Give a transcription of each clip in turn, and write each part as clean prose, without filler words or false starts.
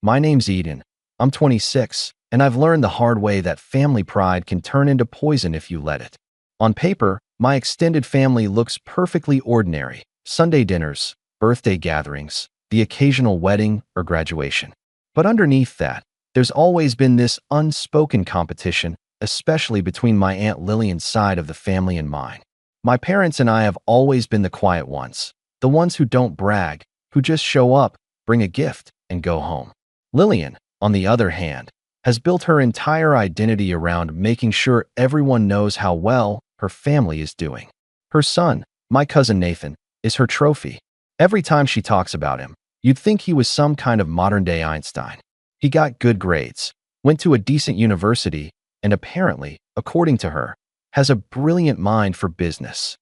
My name's Eden. I'm 26, and I've learned the hard way that family pride can turn into poison if you let it. On paper, my extended family looks perfectly ordinary. Sunday dinners, birthday gatherings, the occasional wedding or graduation. But underneath that, there's always been this unspoken competition, especially between my Aunt Lillian's side of the family and mine. My parents and I have always been the quiet ones, the ones who don't brag, who just show up, bring a gift, and go home. Lillian, on the other hand, has built her entire identity around making sure everyone knows how well her family is doing. Her son, my cousin Nathan, is her trophy. Every time she talks about him, you'd think he was some kind of modern-day Einstein. He got good grades, went to a decent university, and apparently, according to her, has a brilliant mind for business.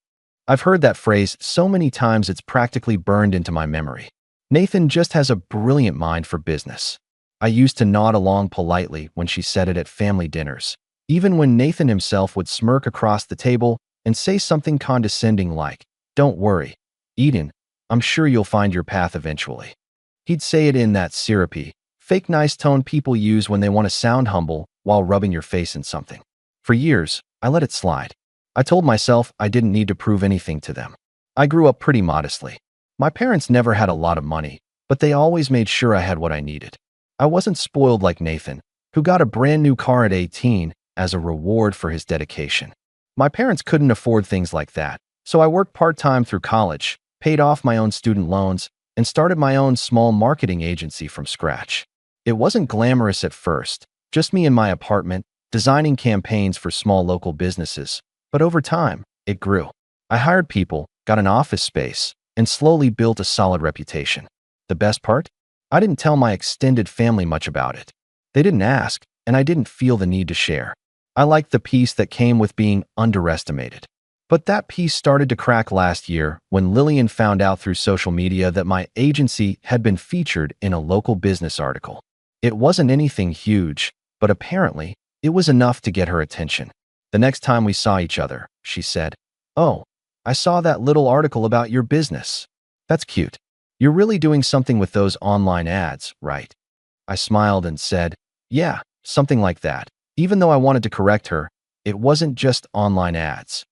I've heard that phrase so many times it's practically burned into my memory. Nathan just has a brilliant mind for business. I used to nod along politely when she said it at family dinners, even when Nathan himself would smirk across the table and say something condescending like, "Don't worry, Eden, I'm sure you'll find your path eventually." He'd say it in that syrupy, fake nice tone people use when they want to sound humble while rubbing your face in something. For years, I let it slide. I told myself I didn't need to prove anything to them. I grew up pretty modestly. My parents never had a lot of money, but they always made sure I had what I needed. I wasn't spoiled like Nathan, who got a brand new car at 18 as a reward for his dedication. My parents couldn't afford things like that, so I worked part-time through college, paid off my own student loans, and started my own small marketing agency from scratch. It wasn't glamorous at first, just me in my apartment, designing campaigns for small local businesses, but over time, it grew. I hired people, got an office space, and slowly built a solid reputation. The best part? I didn't tell my extended family much about it. They didn't ask, and I didn't feel the need to share. I liked the peace that came with being underestimated. But that peace started to crack last year when Lillian found out through social media that my agency had been featured in a local business article. It wasn't anything huge, but apparently, it was enough to get her attention. The next time we saw each other, she said, "Oh, I saw that little article about your business. That's cute. You're really doing something with those online ads, right?" I smiled and said, "Yeah, something like that." Even though I wanted to correct her, it wasn't just online ads.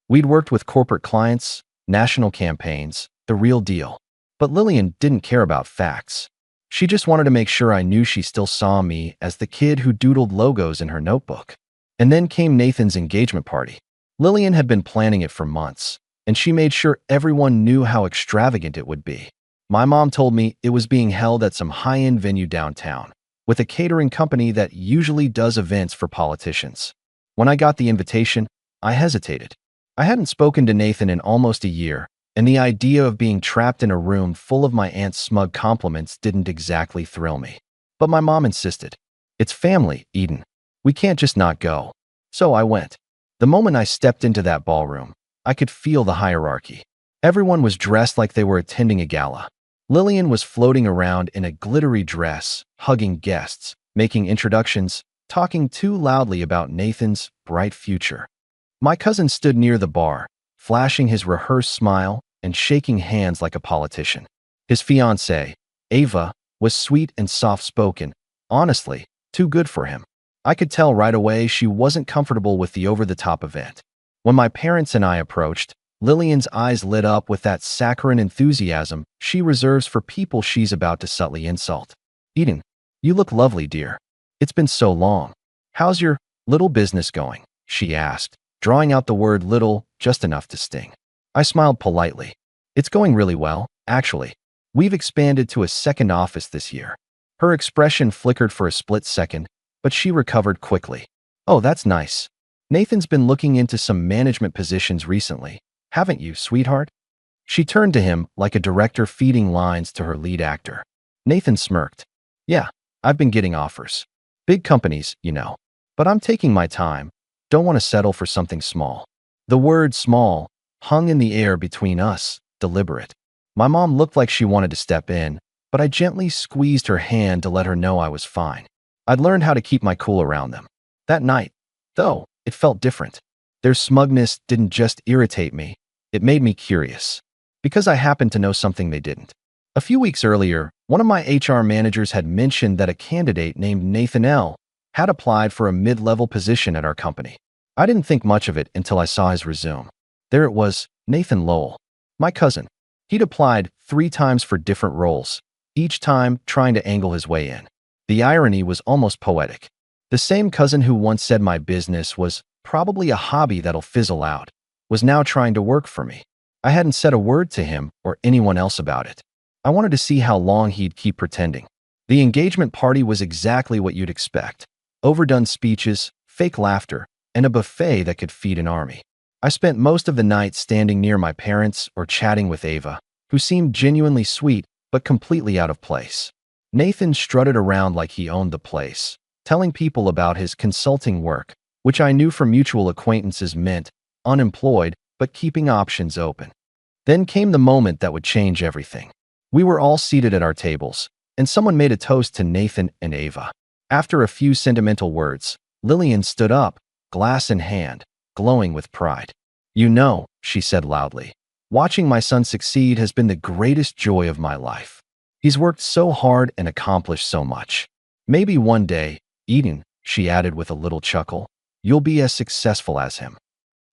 We'd worked with corporate clients, national campaigns, the real deal. But Lillian didn't care about facts. She just wanted to make sure I knew she still saw me as the kid who doodled logos in her notebook. And then came Nathan's engagement party. Lillian had been planning it for months, and she made sure everyone knew how extravagant it would be. My mom told me it was being held at some high-end venue downtown, with a catering company that usually does events for politicians. When I got the invitation, I hesitated. I hadn't spoken to Nathan in almost a year, and the idea of being trapped in a room full of my aunt's smug compliments didn't exactly thrill me. But my mom insisted. "It's family, Eden. We can't just not go." So I went. The moment I stepped into that ballroom, I could feel the hierarchy. Everyone was dressed like they were attending a gala. Lillian was floating around in a glittery dress, hugging guests, making introductions, talking too loudly about Nathan's bright future. My cousin stood near the bar, flashing his rehearsed smile and shaking hands like a politician. His fiancée, Ava, was sweet and soft-spoken, honestly, too good for him. I could tell right away she wasn't comfortable with the over-the-top event. When my parents and I approached, Lillian's eyes lit up with that saccharine enthusiasm she reserves for people she's about to subtly insult. "Eden, you look lovely, dear. It's been so long. How's your little business going?" she asked, drawing out the word little just enough to sting. I smiled politely. "It's going really well, actually. We've expanded to a second office this year." Her expression flickered for a split second, but she recovered quickly. "Oh, that's nice. Nathan's been looking into some management positions recently, haven't you, sweetheart?" She turned to him like a director feeding lines to her lead actor. Nathan smirked. "Yeah, I've been getting offers. Big companies, you know. But I'm taking my time. Don't want to settle for something small." The word small hung in the air between us, deliberate. My mom looked like she wanted to step in, but I gently squeezed her hand to let her know I was fine. I'd learned how to keep my cool around them. That night, though, it felt different. Their smugness didn't just irritate me, it made me curious. Because I happened to know something they didn't. A few weeks earlier, one of my HR managers had mentioned that a candidate named Nathan L. had applied for a mid-level position at our company. I didn't think much of it until I saw his resume. There it was, Nathan Lowell, my cousin. He'd applied 3 times for different roles, each time trying to angle his way in. The irony was almost poetic. The same cousin who once said my business was probably a hobby that'll fizzle out was now trying to work for me. I hadn't said a word to him or anyone else about it. I wanted to see how long he'd keep pretending. The engagement party was exactly what you'd expect. Overdone speeches, fake laughter, and a buffet that could feed an army. I spent most of the night standing near my parents or chatting with Ava, who seemed genuinely sweet but completely out of place. Nathan strutted around like he owned the place, telling people about his consulting work, which I knew from mutual acquaintances meant unemployed but keeping options open. Then came the moment that would change everything. We were all seated at our tables, and someone made a toast to Nathan and Ava. After a few sentimental words, Lillian stood up, glass in hand, glowing with pride. "You know," she said loudly, "watching my son succeed has been the greatest joy of my life. He's worked so hard and accomplished so much. Maybe one day, Eden," she added with a little chuckle, "you'll be as successful as him."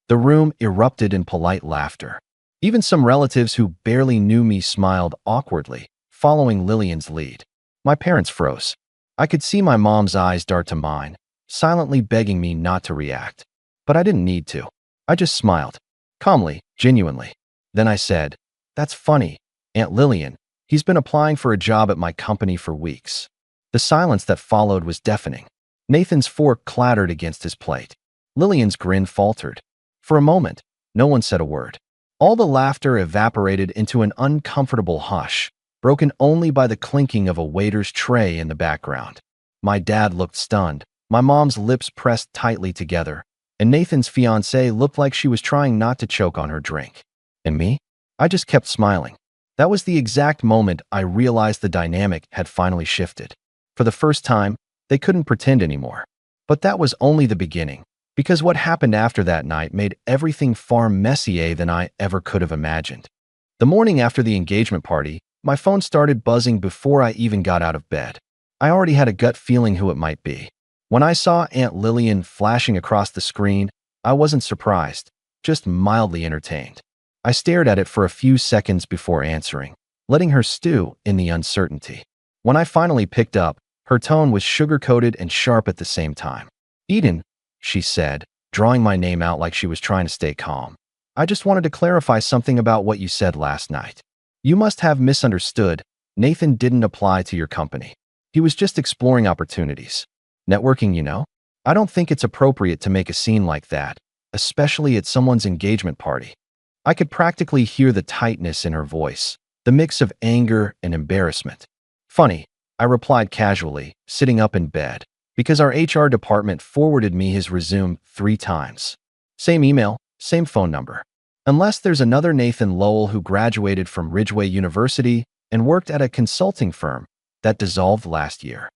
The room erupted in polite laughter. Even some relatives who barely knew me smiled awkwardly, following Lillian's lead. My parents froze. I could see my mom's eyes dart to mine, silently begging me not to react. But I didn't need to. I just smiled, calmly, genuinely. Then I said, "That's funny, Aunt Lillian. He's been applying for a job at my company for weeks." The silence that followed was deafening. Nathan's fork clattered against his plate. Lillian's grin faltered. For a moment, no one said a word. All the laughter evaporated into an uncomfortable hush, broken only by the clinking of a waiter's tray in the background. My dad looked stunned, my mom's lips pressed tightly together, and Nathan's fiancée looked like she was trying not to choke on her drink. And me? I just kept smiling. That was the exact moment I realized the dynamic had finally shifted. For the first time, they couldn't pretend anymore. But that was only the beginning, because what happened after that night made everything far messier than I ever could have imagined. The morning after the engagement party, my phone started buzzing before I even got out of bed. I already had a gut feeling who it might be. When I saw Aunt Lillian flashing across the screen, I wasn't surprised, just mildly entertained. I stared at it for a few seconds before answering, letting her stew in the uncertainty. When I finally picked up, her tone was sugar-coated and sharp at the same time. "Eden," she said, drawing my name out like she was trying to stay calm. "I just wanted to clarify something about what you said last night. You must have misunderstood. Nathan didn't apply to your company. He was just exploring opportunities. Networking, you know? I don't think it's appropriate to make a scene like that, especially at someone's engagement party." I could practically hear the tightness in her voice, the mix of anger and embarrassment. "Funny," I replied casually, sitting up in bed, because our HR department forwarded me his resume 3 times. Same email, same phone number. Unless there's another Nathan Lowell who graduated from Ridgeway University and worked at a consulting firm that dissolved last year.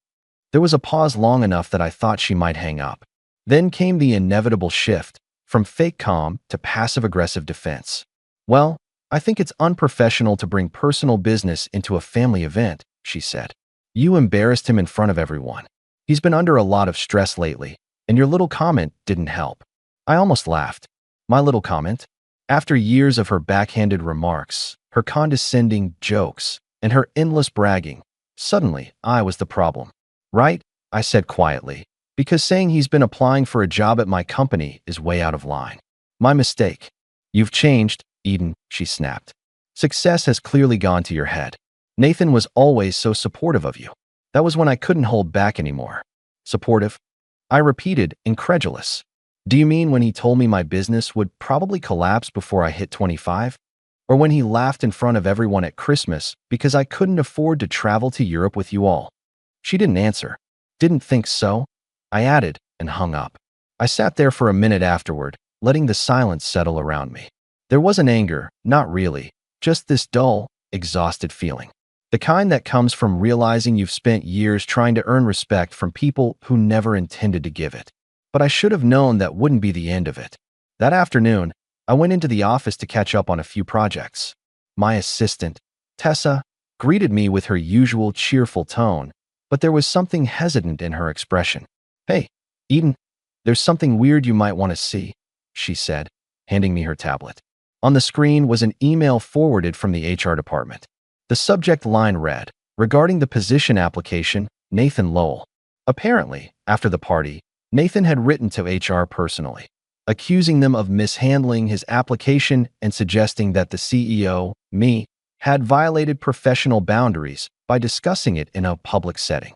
There was a pause long enough that I thought she might hang up. Then came the inevitable shift, from fake calm to passive-aggressive defense. "Well, I think it's unprofessional to bring personal business into a family event," she said. "You embarrassed him in front of everyone. He's been under a lot of stress lately, and your little comment didn't help." I almost laughed. My little comment? After years of her backhanded remarks, her condescending jokes, and her endless bragging, suddenly I was the problem. "Right," I said quietly, "because saying he's been applying for a job at my company is way out of line. My mistake." "You've changed, Eden," she snapped. "Success has clearly gone to your head. Nathan was always so supportive of you." That was when I couldn't hold back anymore. "Supportive?" I repeated, incredulous. "Do you mean when he told me my business would probably collapse before I hit 25? Or when he laughed in front of everyone at Christmas because I couldn't afford to travel to Europe with you all?" She didn't answer. "Didn't think so," I added, and hung up. I sat there for a minute afterward, letting the silence settle around me. There wasn't anger, not really, just this dull, exhausted feeling. The kind that comes from realizing you've spent years trying to earn respect from people who never intended to give it. But I should have known that wouldn't be the end of it. That afternoon, I went into the office to catch up on a few projects. My assistant, Tessa, greeted me with her usual cheerful tone, but there was something hesitant in her expression. "Hey, Eden, there's something weird you might want to see," she said, handing me her tablet. On the screen was an email forwarded from the HR department. The subject line read, "Regarding the position application, Nathan Lowell." Apparently, after the party, Nathan had written to HR personally, accusing them of mishandling his application and suggesting that the CEO, me, had violated professional boundaries by discussing it in a public setting.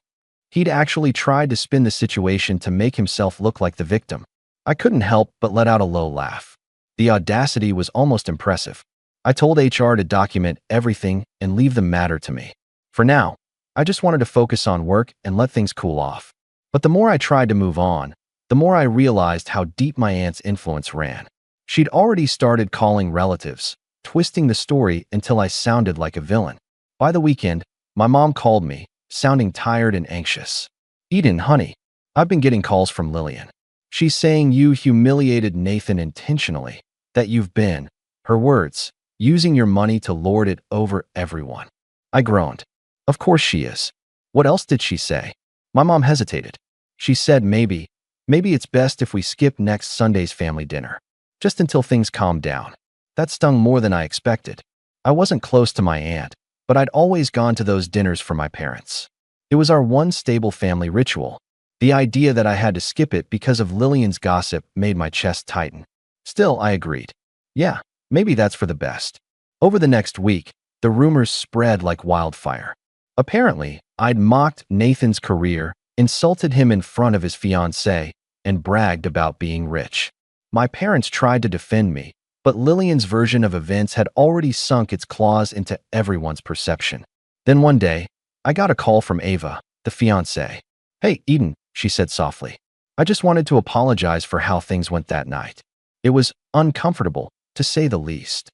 He'd actually tried to spin the situation to make himself look like the victim. I couldn't help but let out a low laugh. The audacity was almost impressive. I told HR to document everything and leave the matter to me. For now, I just wanted to focus on work and let things cool off. But the more I tried to move on, the more I realized how deep my aunt's influence ran. She'd already started calling relatives, twisting the story until I sounded like a villain. By the weekend, my mom called me, sounding tired and anxious. "Eden, honey, I've been getting calls from Lillian. She's saying you humiliated Nathan intentionally, that you've been," her words, "using your money to lord it over everyone." I groaned. "Of course she is. What else did she say?" My mom hesitated. She said maybe it's best if we skip next Sunday's family dinner, just until things calm down. That stung more than I expected. I wasn't close to my aunt, but I'd always gone to those dinners for my parents. It was our one stable family ritual. The idea that I had to skip it because of Lillian's gossip made my chest tighten. Still, I agreed. Yeah, maybe that's for the best. Over the next week, the rumors spread like wildfire. Apparently, I'd mocked Nathan's career, insulted him in front of his fiancée, and bragged about being rich. My parents tried to defend me, but Lillian's version of events had already sunk its claws into everyone's perception. Then one day, I got a call from Ava, the fiancée. "Hey, Eden," she said softly. "I just wanted to apologize for how things went that night. It was uncomfortable, to say the least."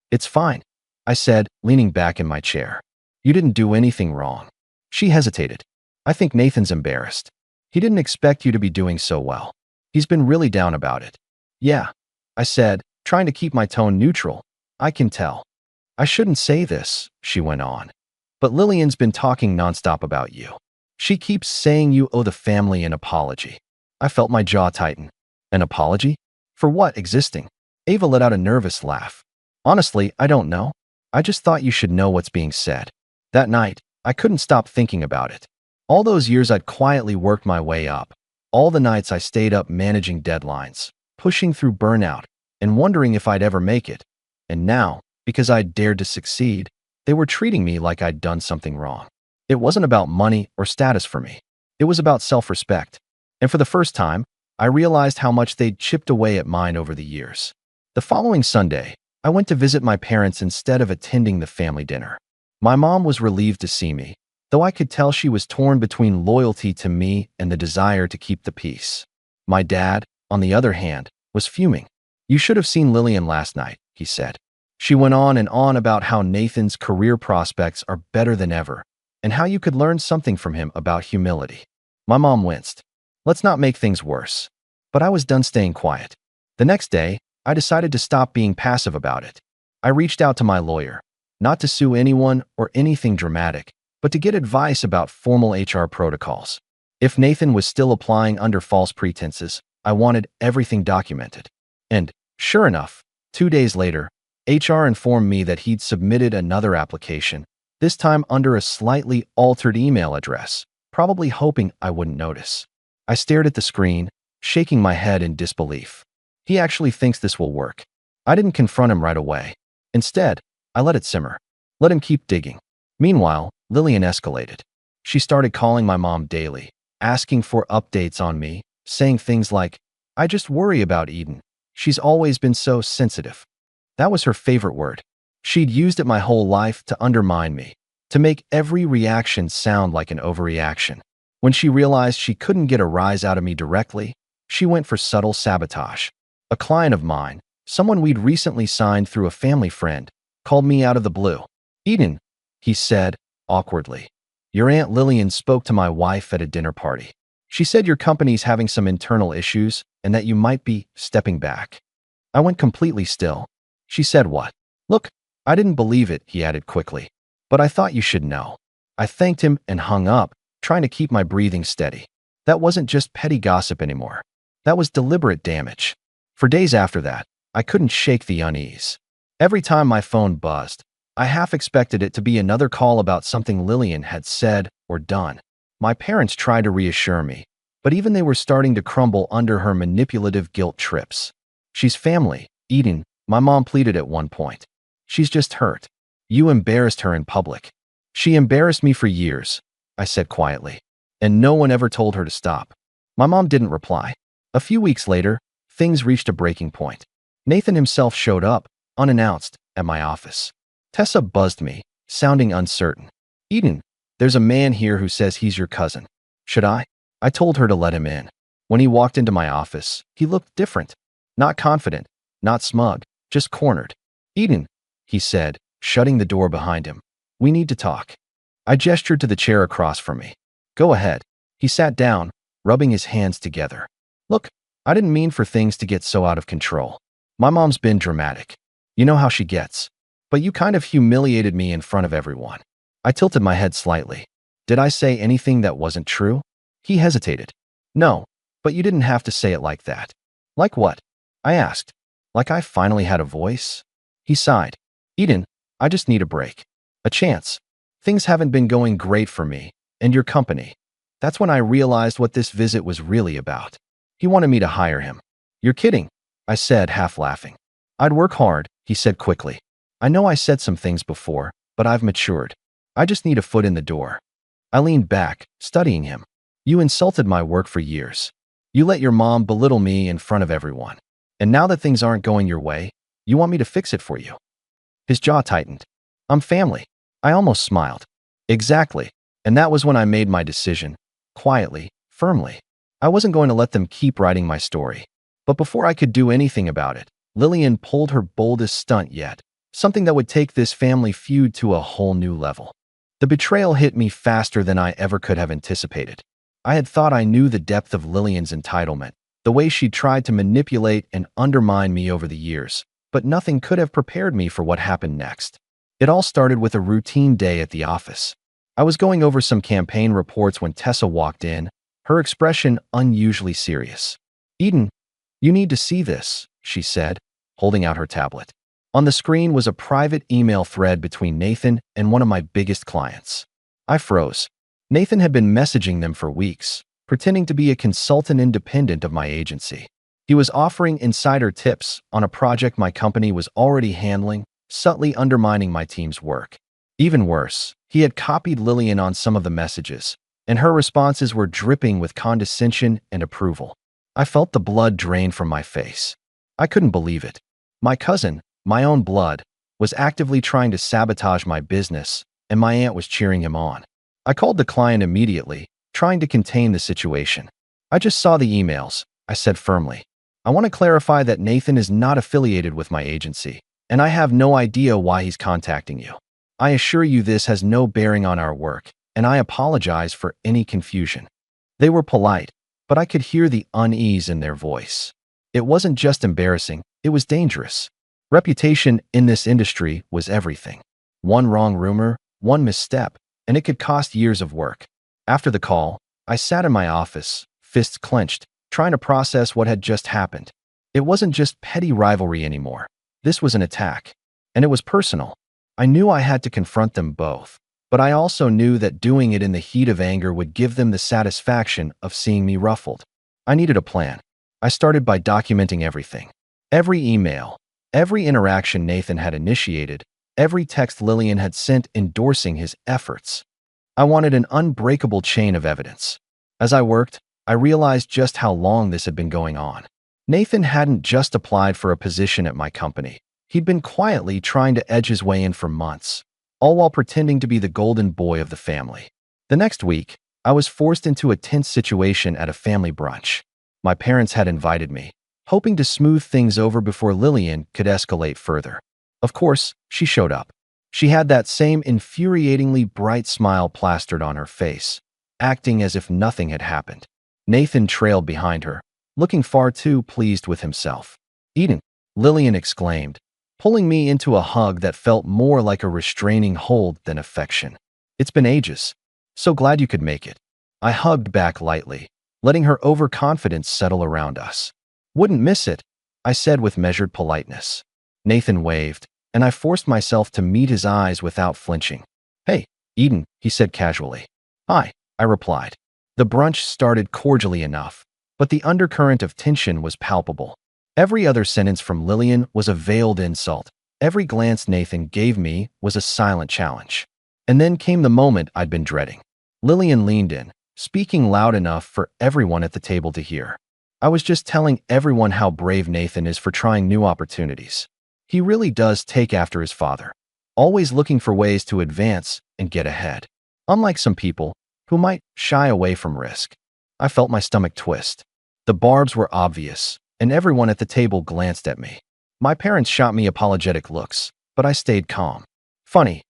"It's fine," I said, leaning back in my chair. "You didn't do anything wrong." She hesitated. "I think Nathan's embarrassed. He didn't expect you to be doing so well. He's been really down about it." "Yeah," I said, trying to keep my tone neutral. "I can tell." "I shouldn't say this," she went on, "but Lillian's been talking nonstop about you. She keeps saying you owe the family an apology." I felt my jaw tighten. "An apology? For what existing?" Ava let out a nervous laugh. "Honestly, I don't know. I just thought you should know what's being said." That night, I couldn't stop thinking about it. All those years I'd quietly worked my way up. All the nights I stayed up managing deadlines, pushing through burnout, and wondering if I'd ever make it. And now, because I'd dared to succeed, they were treating me like I'd done something wrong. It wasn't about money or status for me. It was about self-respect. And for the first time, I realized how much they'd chipped away at mine over the years. The following Sunday, I went to visit my parents instead of attending the family dinner. My mom was relieved to see me, though I could tell she was torn between loyalty to me and the desire to keep the peace. My dad, on the other hand, was fuming. "You should have seen Lillian last night," he said. She went on and on about how Nathan's career prospects are better than ever, and how you could learn something from him about humility. My mom winced. "Let's not make things worse." But I was done staying quiet. The next day, I decided to stop being passive about it. I reached out to my lawyer, not to sue anyone or anything dramatic, but to get advice about formal HR protocols. If Nathan was still applying under false pretenses, I wanted everything documented. And, sure enough, 2 days later, HR informed me that he'd submitted another application, this time under a slightly altered email address, probably hoping I wouldn't notice. I stared at the screen, shaking my head in disbelief. He actually thinks this will work. I didn't confront him right away. Instead, I let it simmer. Let him keep digging. Meanwhile, Lillian escalated. She started calling my mom daily, asking for updates on me, saying things like, "I just worry about Eden. She's always been so sensitive." That was her favorite word. She'd used it my whole life to undermine me, to make every reaction sound like an overreaction. When she realized she couldn't get a rise out of me directly, she went for subtle sabotage. A client of mine, someone we'd recently signed through a family friend, called me out of the blue. "Eden," he said, awkwardly, "your Aunt Lillian spoke to my wife at a dinner party. She said your company's having some internal issues and that you might be stepping back." I went completely still. "She said what?" "Look, I didn't believe it," he added quickly, But I thought you should know. I thanked him and hung up, trying to keep my breathing steady. That wasn't just petty gossip anymore. That was deliberate damage. For days after that, I couldn't shake the unease. Every time my phone buzzed, I half expected it to be another call about something Lillian had said or done. My parents tried to reassure me, but even they were starting to crumble under her manipulative guilt trips. She's family, Eden, my mom pleaded at one point. She's just hurt. You embarrassed her in public. She embarrassed me for years, I said quietly, and no one ever told her to stop. My mom didn't reply. A few weeks later, things reached a breaking point. Nathan himself showed up, unannounced, at my office. Tessa buzzed me, sounding uncertain. Eden, there's a man here who says he's your cousin. Should I? I told her to let him in. When he walked into my office, he looked different. Not confident, not smug, just cornered. Eden, he said, shutting the door behind him. We need to talk. I gestured to the chair across from me. Go ahead. He sat down, rubbing his hands together. Look, I didn't mean for things to get so out of control. My mom's been dramatic. You know how she gets. But you kind of humiliated me in front of everyone. I tilted my head slightly. Did I say anything that wasn't true? He hesitated. No, but you didn't have to say it like that. Like what? I asked. Like I finally had a voice? He sighed. Eden, I just need a break. A chance. Things haven't been going great for me, and your company. That's when I realized what this visit was really about. He wanted me to hire him. You're kidding, I said, half laughing. I'd work hard, he said quickly. I know I said some things before, but I've matured. I just need a foot in the door. I leaned back, studying him. You insulted my work for years. You let your mom belittle me in front of everyone. And now that things aren't going your way, you want me to fix it for you. His jaw tightened. I'm family. I almost smiled. Exactly. And that was when I made my decision. Quietly, firmly. I wasn't going to let them keep writing my story. But before I could do anything about it, Lillian pulled her boldest stunt yet. Something that would take this family feud to a whole new level. The betrayal hit me faster than I ever could have anticipated. I had thought I knew the depth of Lillian's entitlement, the way she tried to manipulate and undermine me over the years, but nothing could have prepared me for what happened next. It all started with a routine day at the office. I was going over some campaign reports when Tessa walked in, her expression unusually serious. Eden, you need to see this, she said, holding out her tablet. On the screen was a private email thread between Nathan and one of my biggest clients. I froze. Nathan had been messaging them for weeks, pretending to be a consultant independent of my agency. He was offering insider tips on a project my company was already handling, subtly undermining my team's work. Even worse, he had copied Lillian on some of the messages, and her responses were dripping with condescension and approval. I felt the blood drain from my face. I couldn't believe it. My cousin, my own blood, was actively trying to sabotage my business, and my aunt was cheering him on. I called the client immediately, trying to contain the situation. I just saw the emails, I said firmly. I want to clarify that Nathan is not affiliated with my agency, and I have no idea why he's contacting you. I assure you this has no bearing on our work, and I apologize for any confusion. They were polite, but I could hear the unease in their voice. It wasn't just embarrassing, it was dangerous. Reputation in this industry was everything. One wrong rumor, one misstep, and it could cost years of work. After the call, I sat in my office, fists clenched, trying to process what had just happened. It wasn't just petty rivalry anymore. This was an attack. And it was personal. I knew I had to confront them both, but I also knew that doing it in the heat of anger would give them the satisfaction of seeing me ruffled. I needed a plan. I started by documenting everything. Every email, every interaction Nathan had initiated, every text Lillian had sent endorsing his efforts. I wanted an unbreakable chain of evidence. As I worked, I realized just how long this had been going on. Nathan hadn't just applied for a position at my company. He'd been quietly trying to edge his way in for months, all while pretending to be the golden boy of the family. The next week, I was forced into a tense situation at a family brunch. My parents had invited me, hoping to smooth things over before Lillian could escalate further. Of course, she showed up. She had that same infuriatingly bright smile plastered on her face, acting as if nothing had happened. Nathan trailed behind her, looking far too pleased with himself. Eden, Lillian exclaimed, pulling me into a hug that felt more like a restraining hold than affection. "It's been ages. So glad you could make it." I hugged back lightly, letting her overconfidence settle around us. "Wouldn't miss it," I said with measured politeness. Nathan waved, and I forced myself to meet his eyes without flinching. "Hey, Eden," he said casually. "Hi," I replied. The brunch started cordially enough, but the undercurrent of tension was palpable. Every other sentence from Lillian was a veiled insult. Every glance Nathan gave me was a silent challenge. And then came the moment I'd been dreading. Lillian leaned in, speaking loud enough for everyone at the table to hear. "I was just telling everyone how brave Nathan is for trying new opportunities. He really does take after his father, always looking for ways to advance and get ahead. Unlike some people who might shy away from risk." I felt my stomach twist. The barbs were obvious, and everyone at the table glanced at me. My parents shot me apologetic looks, but I stayed calm. "Funny,"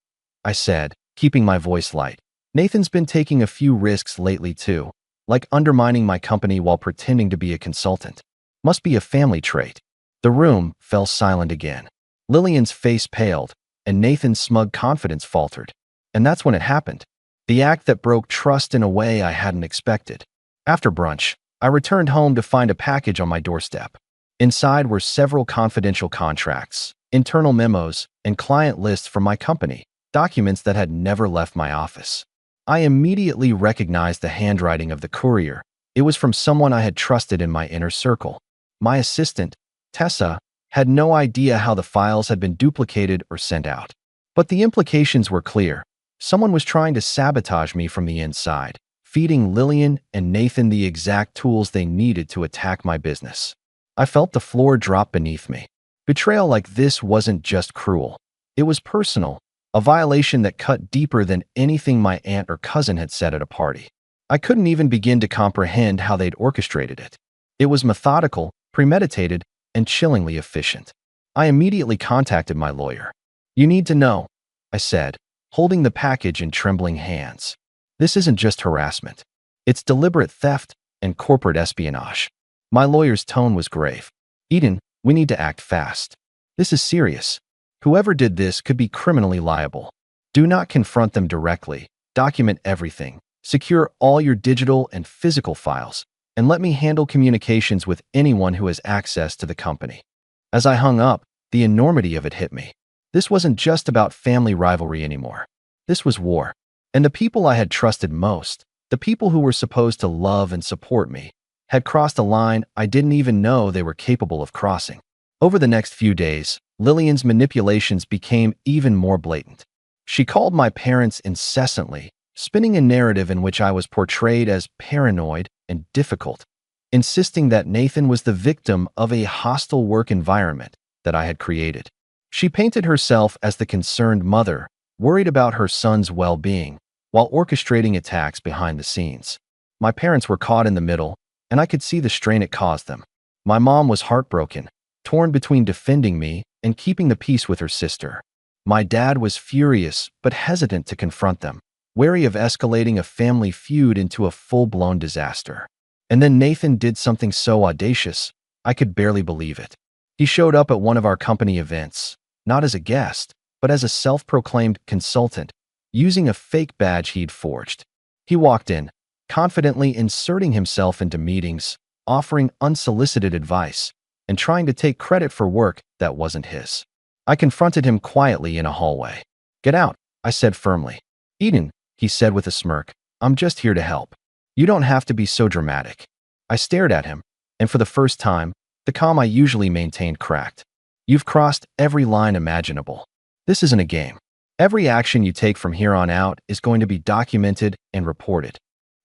I said, keeping my voice light. "Nathan's been taking a few risks lately too, like undermining my company while pretending to be a consultant. Must be a family trait." The room fell silent again. Lillian's face paled, and Nathan's smug confidence faltered. And that's when it happened. The act that broke trust in a way I hadn't expected. After brunch, I returned home to find a package on my doorstep. Inside were several confidential contracts, internal memos, and client lists from my company, documents that had never left my office. I immediately recognized the handwriting of the courier. It was from someone I had trusted in my inner circle. My assistant, Tessa, had no idea how the files had been duplicated or sent out. But the implications were clear. Someone was trying to sabotage me from the inside, feeding Lillian and Nathan the exact tools they needed to attack my business. I felt the floor drop beneath me. Betrayal like this wasn't just cruel. It was personal, a violation that cut deeper than anything my aunt or cousin had said at a party. I couldn't even begin to comprehend how they'd orchestrated it. It was methodical, premeditated, and chillingly efficient. I immediately contacted my lawyer. "You need to know," I said, holding the package in trembling hands. "This isn't just harassment. It's deliberate theft and corporate espionage." My lawyer's tone was grave. "Eden, we need to act fast. This is serious. Whoever did this could be criminally liable. Do not confront them directly. Document everything. Secure all your digital and physical files, and let me handle communications with anyone who has access to the company." As I hung up, the enormity of it hit me. This wasn't just about family rivalry anymore. This was war. And the people I had trusted most, the people who were supposed to love and support me, had crossed a line I didn't even know they were capable of crossing. Over the next few days, Lillian's manipulations became even more blatant. She called my parents incessantly, spinning a narrative in which I was portrayed as paranoid and difficult, insisting that Nathan was the victim of a hostile work environment that I had created. She painted herself as the concerned mother, worried about her son's well-being, while orchestrating attacks behind the scenes. My parents were caught in the middle, and I could see the strain it caused them. My mom was heartbroken, torn between defending me and keeping the peace with her sister. My dad was furious but hesitant to confront them, wary of escalating a family feud into a full-blown disaster. And then Nathan did something so audacious, I could barely believe it. He showed up at one of our company events, not as a guest, but as a self-proclaimed consultant, using a fake badge he'd forged. He walked in, confidently inserting himself into meetings, offering unsolicited advice, and trying to take credit for work that wasn't his. I confronted him quietly in a hallway. "Get out," I said firmly. "Eden," he said with a smirk, "I'm just here to help. You don't have to be so dramatic." I stared at him, and for the first time, the calm I usually maintained cracked. "You've crossed every line imaginable. This isn't a game. Every action you take from here on out is going to be documented and reported."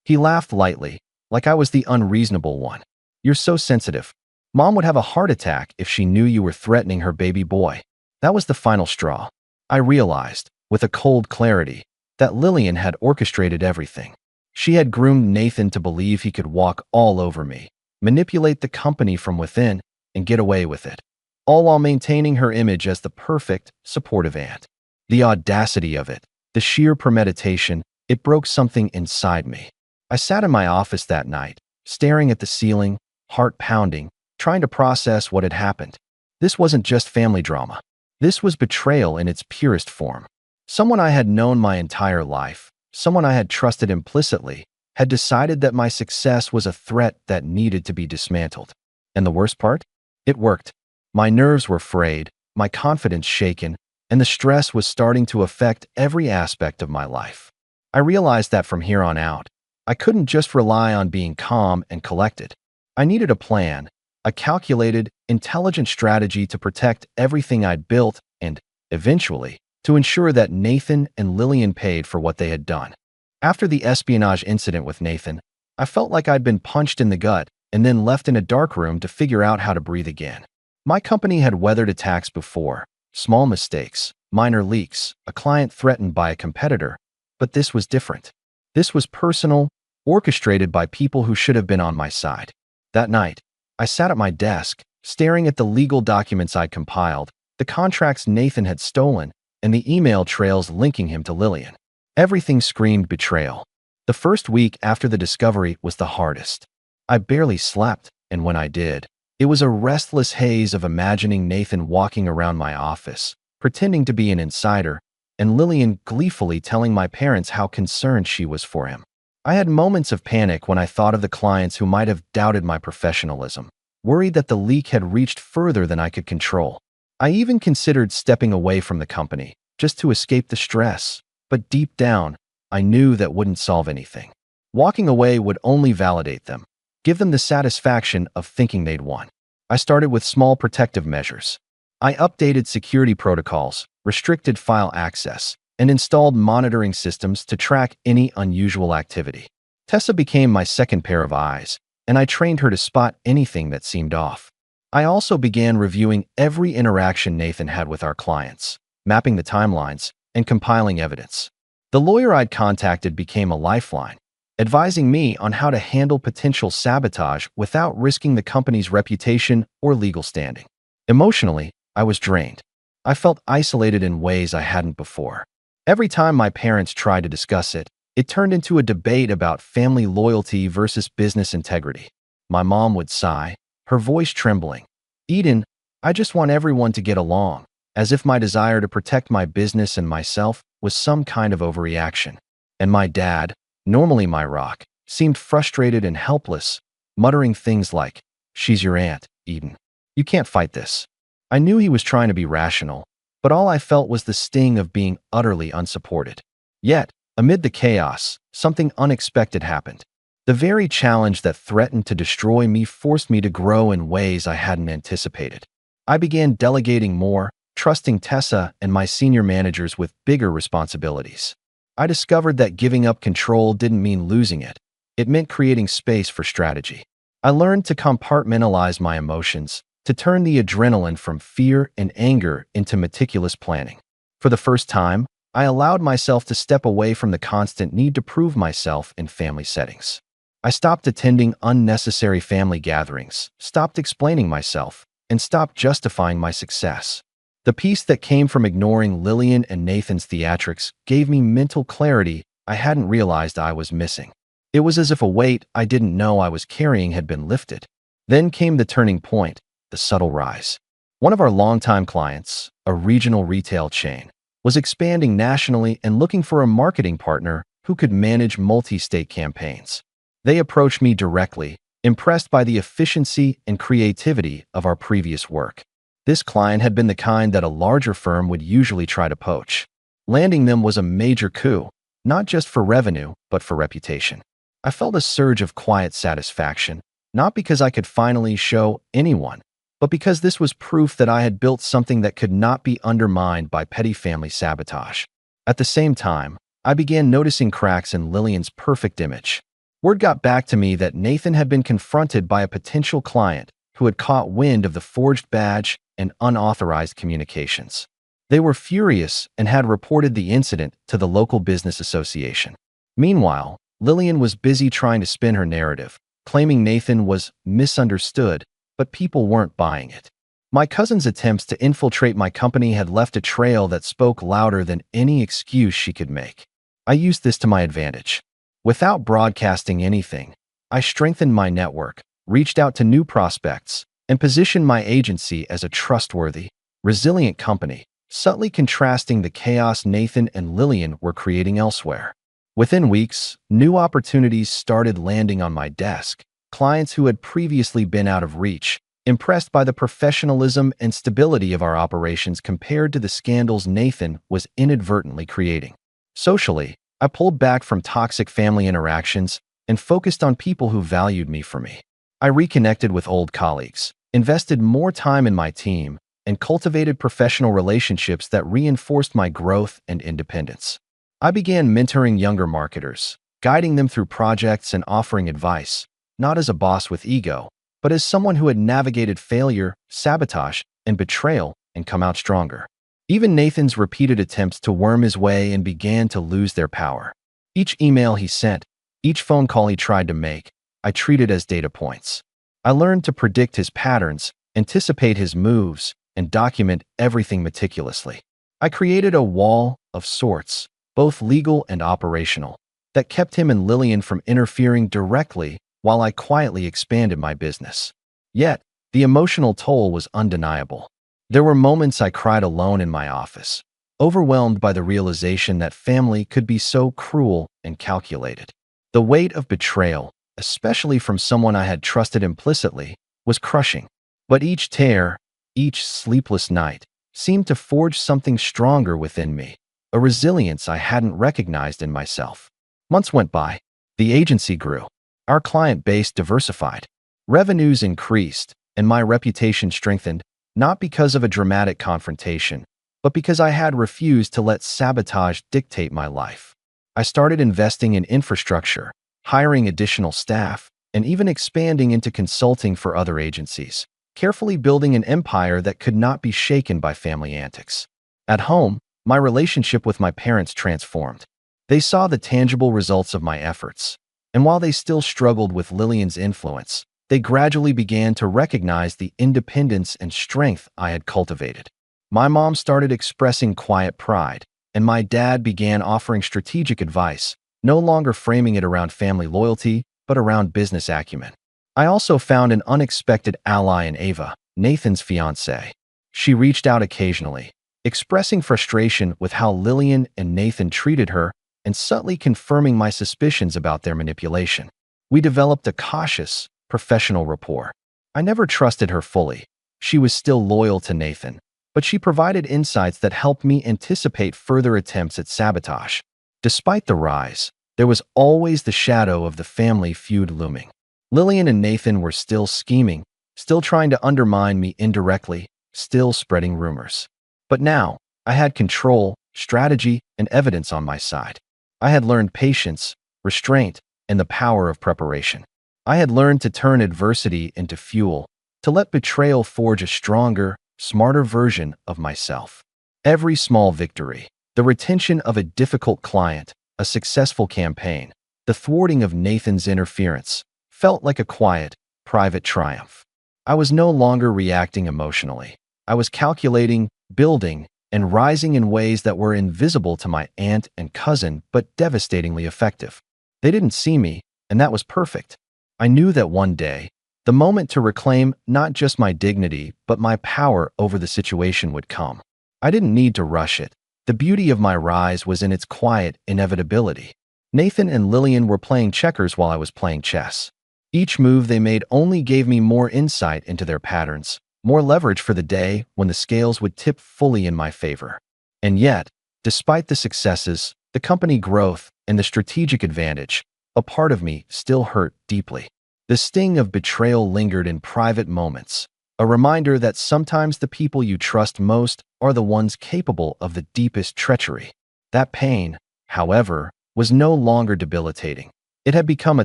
He laughed lightly, like I was the unreasonable one. "You're so sensitive. Mom would have a heart attack if she knew you were threatening her baby boy." That was the final straw. I realized, with a cold clarity, that Lillian had orchestrated everything. She had groomed Nathan to believe he could walk all over me, manipulate the company from within, and get away with it, all while maintaining her image as the perfect, supportive aunt. The audacity of it, the sheer premeditation, it broke something inside me. I sat in my office that night, staring at the ceiling, heart pounding, trying to process what had happened. This wasn't just family drama. This was betrayal in its purest form. Someone I had known my entire life, someone I had trusted implicitly, had decided that my success was a threat that needed to be dismantled. And the worst part? It worked. My nerves were frayed, my confidence shaken, and the stress was starting to affect every aspect of my life. I realized that from here on out, I couldn't just rely on being calm and collected. I needed a plan, a calculated, intelligent strategy to protect everything I'd built and, eventually, to ensure that Nathan and Lillian paid for what they had done. After the espionage incident with Nathan, I felt like I'd been punched in the gut and then left in a dark room to figure out how to breathe again. My company had weathered attacks before, small mistakes, minor leaks, a client threatened by a competitor, but this was different. This was personal, orchestrated by people who should have been on my side. That night, I sat at my desk, staring at the legal documents I'd compiled, the contracts Nathan had stolen, and the email trails linking him to Lillian. Everything screamed betrayal. The first week after the discovery was the hardest. I barely slept, and when I did, it was a restless haze of imagining Nathan walking around my office, pretending to be an insider, and Lillian gleefully telling my parents how concerned she was for him. I had moments of panic when I thought of the clients who might have doubted my professionalism, worried that the leak had reached further than I could control. I even considered stepping away from the company, just to escape the stress, but deep down, I knew that wouldn't solve anything. Walking away would only validate them, give them the satisfaction of thinking they'd won. I started with small protective measures. I updated security protocols, restricted file access, and installed monitoring systems to track any unusual activity. Tessa became my second pair of eyes, and I trained her to spot anything that seemed off. I also began reviewing every interaction Nathan had with our clients, mapping the timelines, and compiling evidence. The lawyer I'd contacted became a lifeline, advising me on how to handle potential sabotage without risking the company's reputation or legal standing. Emotionally, I was drained. I felt isolated in ways I hadn't before. Every time my parents tried to discuss it, it turned into a debate about family loyalty versus business integrity. My mom would sigh, her voice trembling. "Eden, I just want everyone to get along," as if my desire to protect my business and myself was some kind of overreaction. And my dad, normally my rock, seemed frustrated and helpless, muttering things like, "She's your aunt, Eden. You can't fight this." I knew he was trying to be rational, but all I felt was the sting of being utterly unsupported. Yet, amid the chaos, something unexpected happened. The very challenge that threatened to destroy me forced me to grow in ways I hadn't anticipated. I began delegating more, trusting Tessa and my senior managers with bigger responsibilities. I discovered that giving up control didn't mean losing it. It meant creating space for strategy. I learned to compartmentalize my emotions, to turn the adrenaline from fear and anger into meticulous planning. For the first time, I allowed myself to step away from the constant need to prove myself in family settings. I stopped attending unnecessary family gatherings, stopped explaining myself, and stopped justifying my success. The peace that came from ignoring Lillian and Nathan's theatrics gave me mental clarity I hadn't realized I was missing. It was as if a weight I didn't know I was carrying had been lifted. Then came the turning point, the subtle rise. One of our longtime clients, a regional retail chain, was expanding nationally and looking for a marketing partner who could manage multi-state campaigns. They approached me directly, impressed by the efficiency and creativity of our previous work. This client had been the kind that a larger firm would usually try to poach. Landing them was a major coup, not just for revenue, but for reputation. I felt a surge of quiet satisfaction, not because I could finally show anyone, but because this was proof that I had built something that could not be undermined by petty family sabotage. At the same time, I began noticing cracks in Lillian's perfect image. Word got back to me that Nathan had been confronted by a potential client who had caught wind of the forged badge and unauthorized communications. They were furious and had reported the incident to the local business association. Meanwhile, Lillian was busy trying to spin her narrative, claiming Nathan was misunderstood, but people weren't buying it. My cousin's attempts to infiltrate my company had left a trail that spoke louder than any excuse she could make. I used this to my advantage. Without broadcasting anything, I strengthened my network, reached out to new prospects, and positioned my agency as a trustworthy, resilient company, subtly contrasting the chaos Nathan and Lillian were creating elsewhere. Within weeks, new opportunities started landing on my desk, clients who had previously been out of reach, impressed by the professionalism and stability of our operations compared to the scandals Nathan was inadvertently creating. Socially, I pulled back from toxic family interactions and focused on people who valued me for me. I reconnected with old colleagues, invested more time in my team, and cultivated professional relationships that reinforced my growth and independence. I began mentoring younger marketers, guiding them through projects and offering advice, not as a boss with ego, but as someone who had navigated failure, sabotage, and betrayal and come out stronger. Even Nathan's repeated attempts to worm his way in began to lose their power. Each email he sent, each phone call he tried to make, I treated as data points. I learned to predict his patterns, anticipate his moves, and document everything meticulously. I created a wall of sorts, both legal and operational, that kept him and Lillian from interfering directly while I quietly expanded my business. Yet, the emotional toll was undeniable. There were moments I cried alone in my office, overwhelmed by the realization that family could be so cruel and calculated. The weight of betrayal, especially from someone I had trusted implicitly, was crushing. But each tear, each sleepless night, seemed to forge something stronger within me, a resilience I hadn't recognized in myself. Months went by. The agency grew. Our client base diversified. Revenues increased, and my reputation strengthened, not because of a dramatic confrontation, but because I had refused to let sabotage dictate my life. I started investing in infrastructure, hiring additional staff, and even expanding into consulting for other agencies, carefully building an empire that could not be shaken by family antics. At home, my relationship with my parents transformed. They saw the tangible results of my efforts, and while they still struggled with Lillian's influence, they gradually began to recognize the independence and strength I had cultivated. My mom started expressing quiet pride, and my dad began offering strategic advice, no longer framing it around family loyalty, but around business acumen. I also found an unexpected ally in Ava, Nathan's fiancée. She reached out occasionally, expressing frustration with how Lillian and Nathan treated her and subtly confirming my suspicions about their manipulation. We developed a cautious, professional rapport. I never trusted her fully. She was still loyal to Nathan, but she provided insights that helped me anticipate further attempts at sabotage. Despite the rise, there was always the shadow of the family feud looming. Lillian and Nathan were still scheming, still trying to undermine me indirectly, still spreading rumors. But now, I had control, strategy, and evidence on my side. I had learned patience, restraint, and the power of preparation. I had learned to turn adversity into fuel, to let betrayal forge a stronger, smarter version of myself. Every small victory, the retention of a difficult client, a successful campaign, the thwarting of Nathan's interference, felt like a quiet, private triumph. I was no longer reacting emotionally. I was calculating, building, and rising in ways that were invisible to my aunt and cousin, but devastatingly effective. They didn't see me, and that was perfect. I knew that one day, the moment to reclaim not just my dignity, but my power over the situation would come. I didn't need to rush it. The beauty of my rise was in its quiet inevitability. Nathan and Lillian were playing checkers while I was playing chess. Each move they made only gave me more insight into their patterns, more leverage for the day when the scales would tip fully in my favor. And yet, despite the successes, the company growth, and the strategic advantage, a part of me still hurt deeply. The sting of betrayal lingered in private moments, a reminder that sometimes the people you trust most are the ones capable of the deepest treachery. That pain, however, was no longer debilitating. It had become a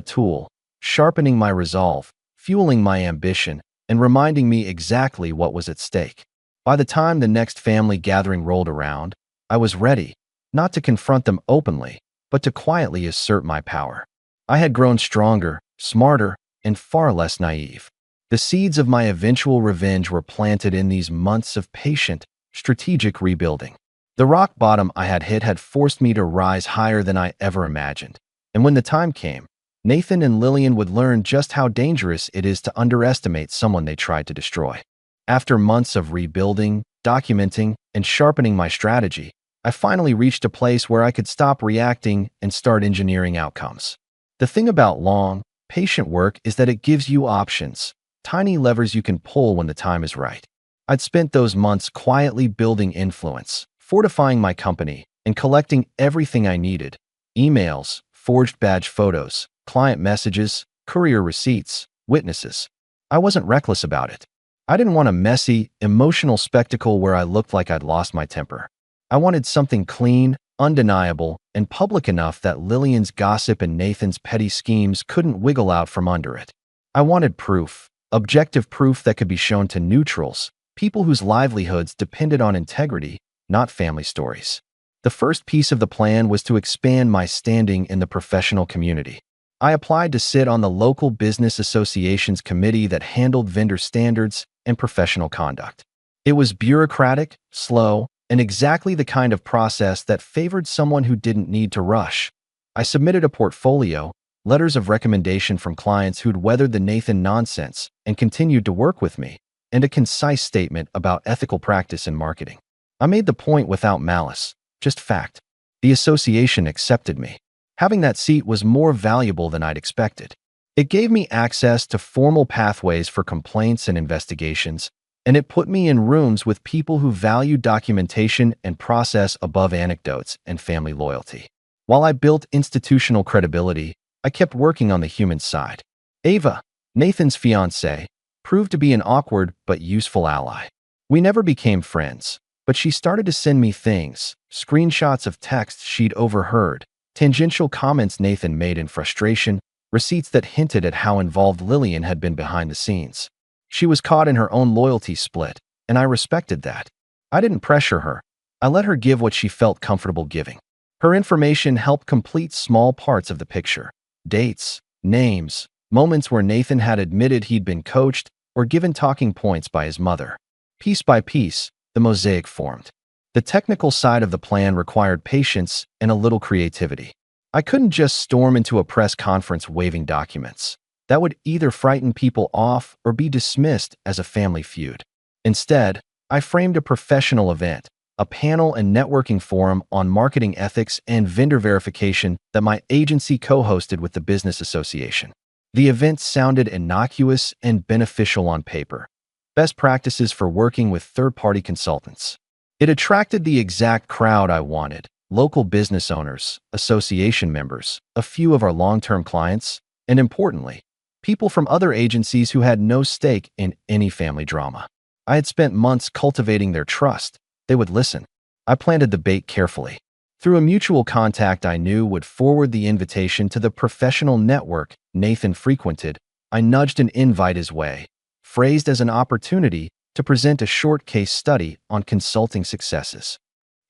tool, sharpening my resolve, fueling my ambition, and reminding me exactly what was at stake. By the time the next family gathering rolled around, I was ready, not to confront them openly, but to quietly assert my power. I had grown stronger, smarter, and far less naive. The seeds of my eventual revenge were planted in these months of patient, strategic rebuilding. The rock bottom I had hit had forced me to rise higher than I ever imagined. And when the time came, Nathan and Lillian would learn just how dangerous it is to underestimate someone they tried to destroy. After months of rebuilding, documenting, and sharpening my strategy, I finally reached a place where I could stop reacting and start engineering outcomes. The thing about long, patient work is that it gives you options, tiny levers you can pull when the time is right. I'd spent those months quietly building influence, fortifying my company, and collecting everything I needed: emails, forged badge photos, client messages, courier receipts, witnesses. I wasn't reckless about it. I didn't want a messy, emotional spectacle where I looked like I'd lost my temper. I wanted something clean, undeniable, and public enough that Lillian's gossip and Nathan's petty schemes couldn't wiggle out from under it. I wanted proof, objective proof that could be shown to neutrals, people whose livelihoods depended on integrity, not family stories. The first piece of the plan was to expand my standing in the professional community. I applied to sit on the local business association's committee that handled vendor standards and professional conduct. It was bureaucratic, slow, and exactly the kind of process that favored someone who didn't need to rush. I submitted a portfolio, letters of recommendation from clients who'd weathered the Nathan nonsense and continued to work with me, and a concise statement about ethical practice in marketing. I made the point without malice, just fact. The association accepted me. Having that seat was more valuable than I'd expected. It gave me access to formal pathways for complaints and investigations, and it put me in rooms with people who valued documentation and process above anecdotes and family loyalty. While I built institutional credibility, I kept working on the human side. Ava, Nathan's fiancée, proved to be an awkward but useful ally. We never became friends, but she started to send me things, screenshots of texts she'd overheard, tangential comments Nathan made in frustration, receipts that hinted at how involved Lillian had been behind the scenes. She was caught in her own loyalty split, and I respected that. I didn't pressure her. I let her give what she felt comfortable giving. Her information helped complete small parts of the picture: dates, names, moments where Nathan had admitted he'd been coached or given talking points by his mother. Piece by piece, the mosaic formed. The technical side of the plan required patience and a little creativity. I couldn't just storm into a press conference waving documents. That would either frighten people off or be dismissed as a family feud. Instead, I framed a professional event, a panel and networking forum on marketing ethics and vendor verification that my agency co-hosted with the business association. The event sounded innocuous and beneficial on paper: best practices for working with third-party consultants. It attracted the exact crowd I wanted: local business owners, association members, a few of our long-term clients, and importantly, people from other agencies who had no stake in any family drama. I had spent months cultivating their trust. They would listen. I planted the bait carefully. Through a mutual contact I knew would forward the invitation to the professional network Nathan frequented, I nudged an invite his way, phrased as an opportunity to present a short case study on consulting successes.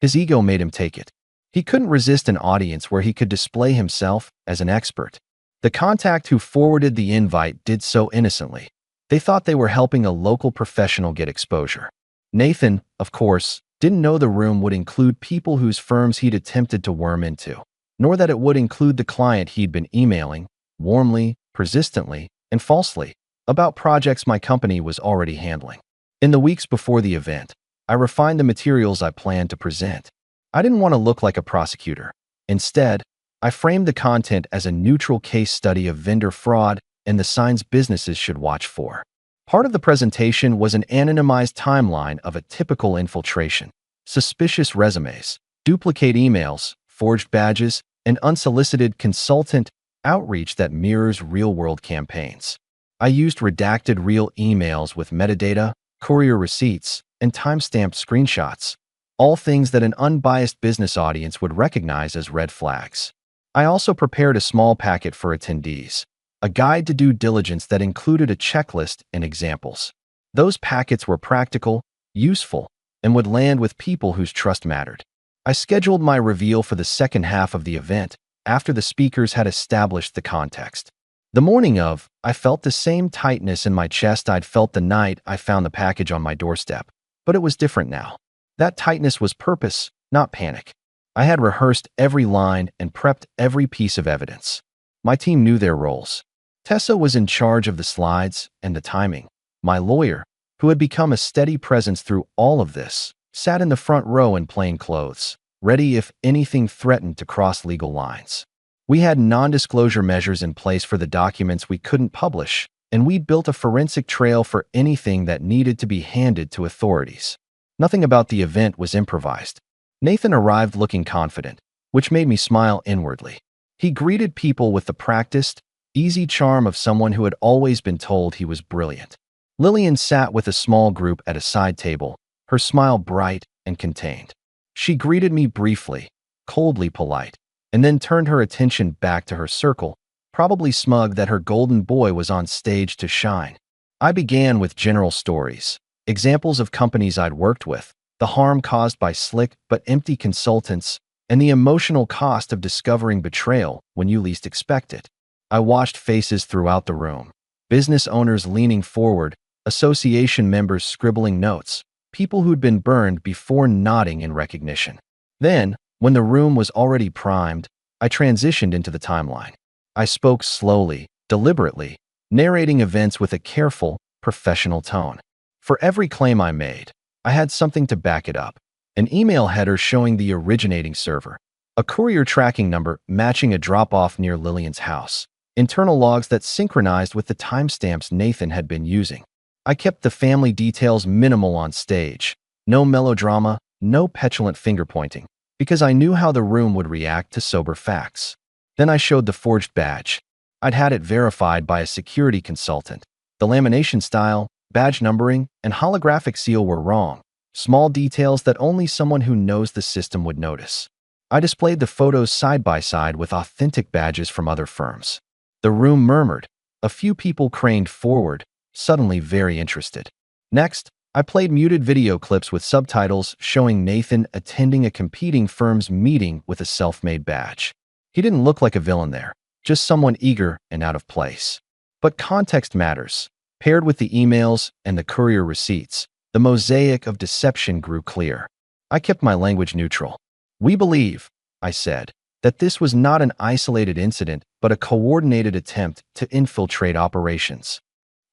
His ego made him take it. He couldn't resist an audience where he could display himself as an expert. The contact who forwarded the invite did so innocently. They thought they were helping a local professional get exposure. Nathan, of course, didn't know the room would include people whose firms he'd attempted to worm into, nor that it would include the client he'd been emailing, warmly, persistently, and falsely, about projects my company was already handling. In the weeks before the event, I refined the materials I planned to present. I didn't want to look like a prosecutor. Instead, I framed the content as a neutral case study of vendor fraud and the signs businesses should watch for. Part of the presentation was an anonymized timeline of a typical infiltration: suspicious resumes, duplicate emails, forged badges, and unsolicited consultant outreach that mirrors real-world campaigns. I used redacted real emails with metadata, courier receipts, and timestamped screenshots, all things that an unbiased business audience would recognize as red flags. I also prepared a small packet for attendees, a guide to due diligence that included a checklist and examples. Those packets were practical, useful, and would land with people whose trust mattered. I scheduled my reveal for the second half of the event, after the speakers had established the context. The morning of, I felt the same tightness in my chest I'd felt the night I found the package on my doorstep, but it was different now. That tightness was purpose, not panic. I had rehearsed every line and prepped every piece of evidence. My team knew their roles. Tessa was in charge of the slides and the timing. My lawyer, who had become a steady presence through all of this, sat in the front row in plain clothes, ready if anything threatened to cross legal lines. We had non-disclosure measures in place for the documents we couldn't publish, and we'd built a forensic trail for anything that needed to be handed to authorities. Nothing about the event was improvised. Nathan arrived looking confident, which made me smile inwardly. He greeted people with the practiced, easy charm of someone who had always been told he was brilliant. Lillian sat with a small group at a side table, her smile bright and contained. She greeted me briefly, coldly polite, and then turned her attention back to her circle, probably smug that her golden boy was on stage to shine. I began with general stories, examples of companies I'd worked with, the harm caused by slick but empty consultants, and the emotional cost of discovering betrayal when you least expect it. I watched faces throughout the room, business owners leaning forward, association members scribbling notes, people who'd been burned before nodding in recognition. Then, when the room was already primed, I transitioned into the timeline. I spoke slowly, deliberately, narrating events with a careful, professional tone. For every claim I made, I had something to back it up. An email header showing the originating server, a courier tracking number matching a drop-off near Lillian's house, internal logs that synchronized with the timestamps Nathan had been using. I kept the family details minimal on stage, no melodrama, no petulant finger-pointing, because I knew how the room would react to sober facts. Then I showed the forged badge. I'd had it verified by a security consultant. The lamination style, badge numbering, and holographic seal were wrong, small details that only someone who knows the system would notice. I displayed the photos side by side with authentic badges from other firms. The room murmured. A few people craned forward, suddenly very interested. Next, I played muted video clips with subtitles showing Nathan attending a competing firm's meeting with a self-made badge. He didn't look like a villain there, just someone eager and out of place. But context matters. Paired with the emails and the courier receipts, the mosaic of deception grew clear. I kept my language neutral. We believe, I said, that this was not an isolated incident, but a coordinated attempt to infiltrate operations.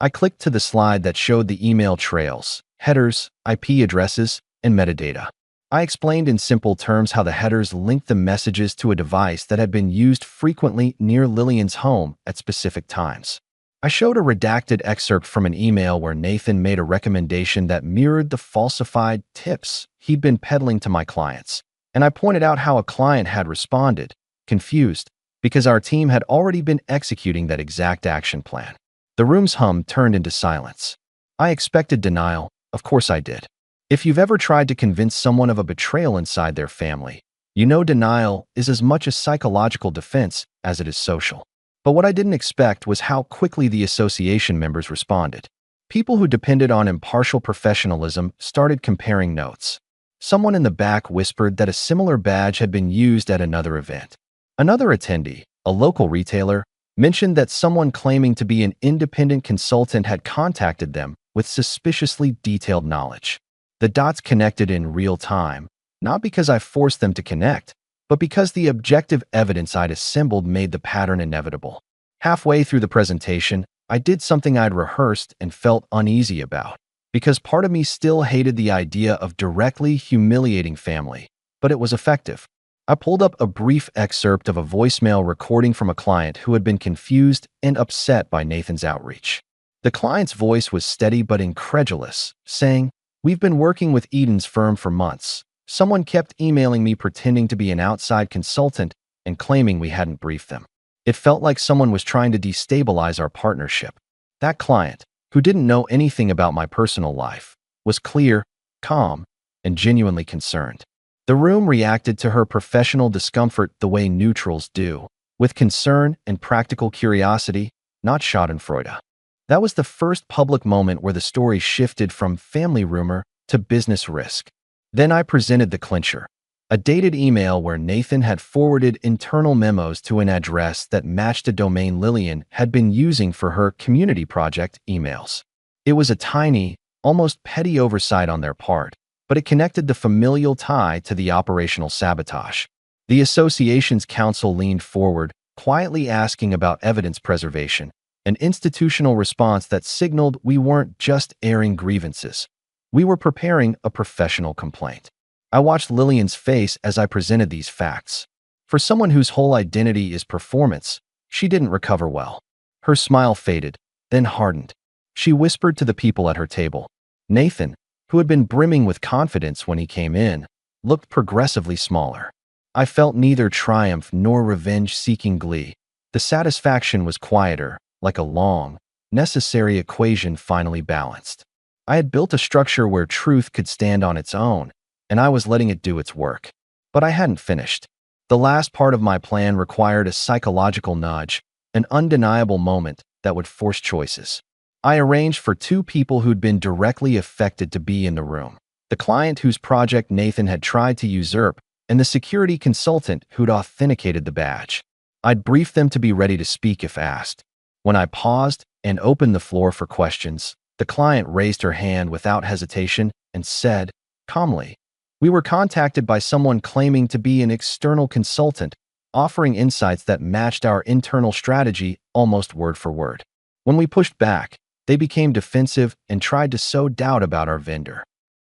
I clicked to the slide that showed the email trails, headers, IP addresses, and metadata. I explained in simple terms how the headers linked the messages to a device that had been used frequently near Lillian's home at specific times. I showed a redacted excerpt from an email where Nathan made a recommendation that mirrored the falsified tips he'd been peddling to my clients, and I pointed out how a client had responded, confused, because our team had already been executing that exact action plan. The room's hum turned into silence. I expected denial, of course I did. If you've ever tried to convince someone of a betrayal inside their family, you know denial is as much a psychological defense as it is social. But what I didn't expect was how quickly the association members responded. People who depended on impartial professionalism started comparing notes. Someone in the back whispered that a similar badge had been used at another event. Another attendee, a local retailer, mentioned that someone claiming to be an independent consultant had contacted them with suspiciously detailed knowledge. The dots connected in real time, not because I forced them to connect, but because the objective evidence I'd assembled made the pattern inevitable. Halfway through the presentation, I did something I'd rehearsed and felt uneasy about, because part of me still hated the idea of directly humiliating family, but it was effective. I pulled up a brief excerpt of a voicemail recording from a client who had been confused and upset by Nathan's outreach. The client's voice was steady but incredulous, saying, "We've been working with Eden's firm for months. Someone kept emailing me pretending to be an outside consultant and claiming we hadn't briefed them. It felt like someone was trying to destabilize our partnership." That client, who didn't know anything about my personal life, was clear, calm, and genuinely concerned. The room reacted to her professional discomfort the way neutrals do, with concern and practical curiosity, not schadenfreude. That was the first public moment where the story shifted from family rumor to business risk. Then I presented the clincher, a dated email where Nathan had forwarded internal memos to an address that matched a domain Lillian had been using for her community project emails. It was a tiny, almost petty oversight on their part, but it connected the familial tie to the operational sabotage. The association's counsel leaned forward, quietly asking about evidence preservation, an institutional response that signaled we weren't just airing grievances. We were preparing a professional complaint. I watched Lillian's face as I presented these facts. For someone whose whole identity is performance, she didn't recover well. Her smile faded, then hardened. She whispered to the people at her table. Nathan, who had been brimming with confidence when he came in, looked progressively smaller. I felt neither triumph nor revenge-seeking glee. The satisfaction was quieter, like a long, necessary equation finally balanced. I had built a structure where truth could stand on its own, and I was letting it do its work. But I hadn't finished. The last part of my plan required a psychological nudge, an undeniable moment that would force choices. I arranged for two people who'd been directly affected to be in the room: the client whose project Nathan had tried to usurp, and the security consultant who'd authenticated the badge. I'd briefed them to be ready to speak if asked. When I paused and opened the floor for questions, the client raised her hand without hesitation and said, calmly, "We were contacted by someone claiming to be an external consultant, offering insights that matched our internal strategy almost word for word." When we pushed back, they became defensive and tried to sow doubt about our vendor.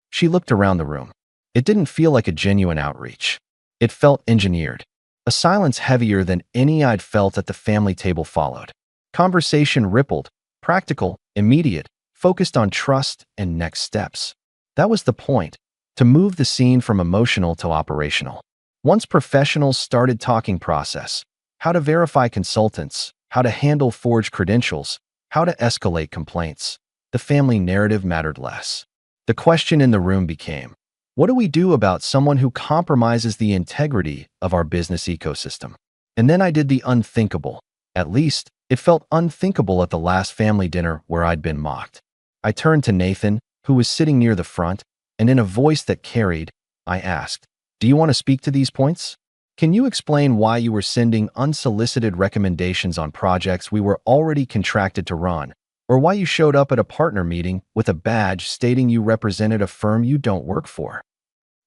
She looked around the room. It didn't feel like a genuine outreach. It felt engineered. A silence heavier than any I'd felt at the family table followed. Conversation rippled, practical, immediate, focused on trust and next steps. That was the point, to move the scene from emotional to operational. Once professionals started talking process, how to verify consultants, how to handle forged credentials, how to escalate complaints, the family narrative mattered less. The question in the room became, what do we do about someone who compromises the integrity of our business ecosystem? And then I did the unthinkable. At least, it felt unthinkable at the last family dinner where I'd been mocked. I turned to Nathan, who was sitting near the front, and in a voice that carried, I asked, "Do you want to speak to these points? Can you explain why you were sending unsolicited recommendations on projects we were already contracted to run, or why you showed up at a partner meeting with a badge stating you represented a firm you don't work for?"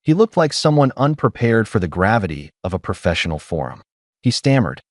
He looked like someone unprepared for the gravity of a professional forum. He stammered,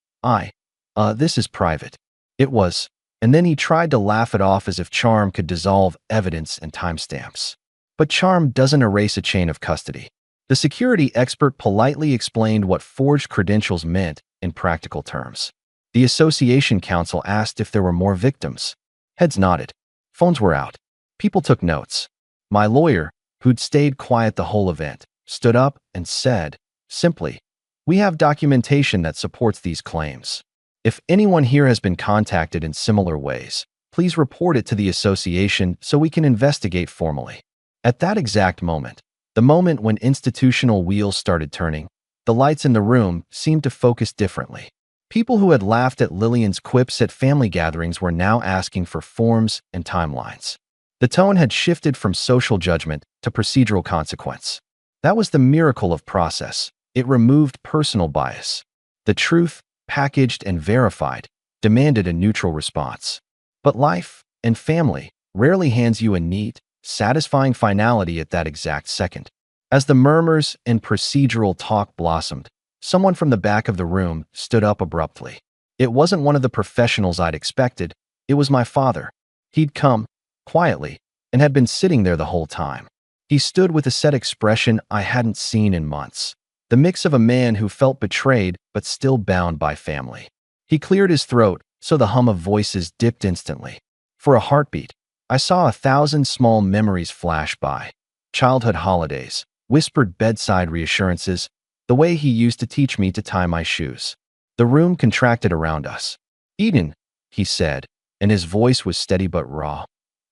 This is private." It was, and then he tried to laugh it off as if charm could dissolve evidence and timestamps. But charm doesn't erase a chain of custody. The security expert politely explained what forged credentials meant in practical terms. The association counsel asked if there were more victims. Heads nodded. Phones were out. People took notes. My lawyer, who'd stayed quiet the whole event, stood up and said, simply, "We have documentation that supports these claims. If anyone here has been contacted in similar ways, please report it to the association so we can investigate formally." At that exact moment, the moment when institutional wheels started turning, the lights in the room seemed to focus differently. People who had laughed at Lillian's quips at family gatherings were now asking for forms and timelines. The tone had shifted from social judgment to procedural consequence. That was the miracle of process. It removed personal bias. The truth, packaged and verified, demanded a neutral response. But life and family rarely hands you a neat, satisfying finality at that exact second. As the murmurs and procedural talk blossomed, someone from the back of the room stood up abruptly. It wasn't one of the professionals I'd expected. It was my father. He'd come, quietly, and had been sitting there the whole time. He stood with a set expression I hadn't seen in months. The mix of a man who felt betrayed but still bound by family. He cleared his throat, so the hum of voices dipped instantly. For a heartbeat, I saw 1,000 small memories flash by. Childhood holidays, whispered bedside reassurances, the way he used to teach me to tie my shoes. The room contracted around us. "Eden," he said, and his voice was steady but raw.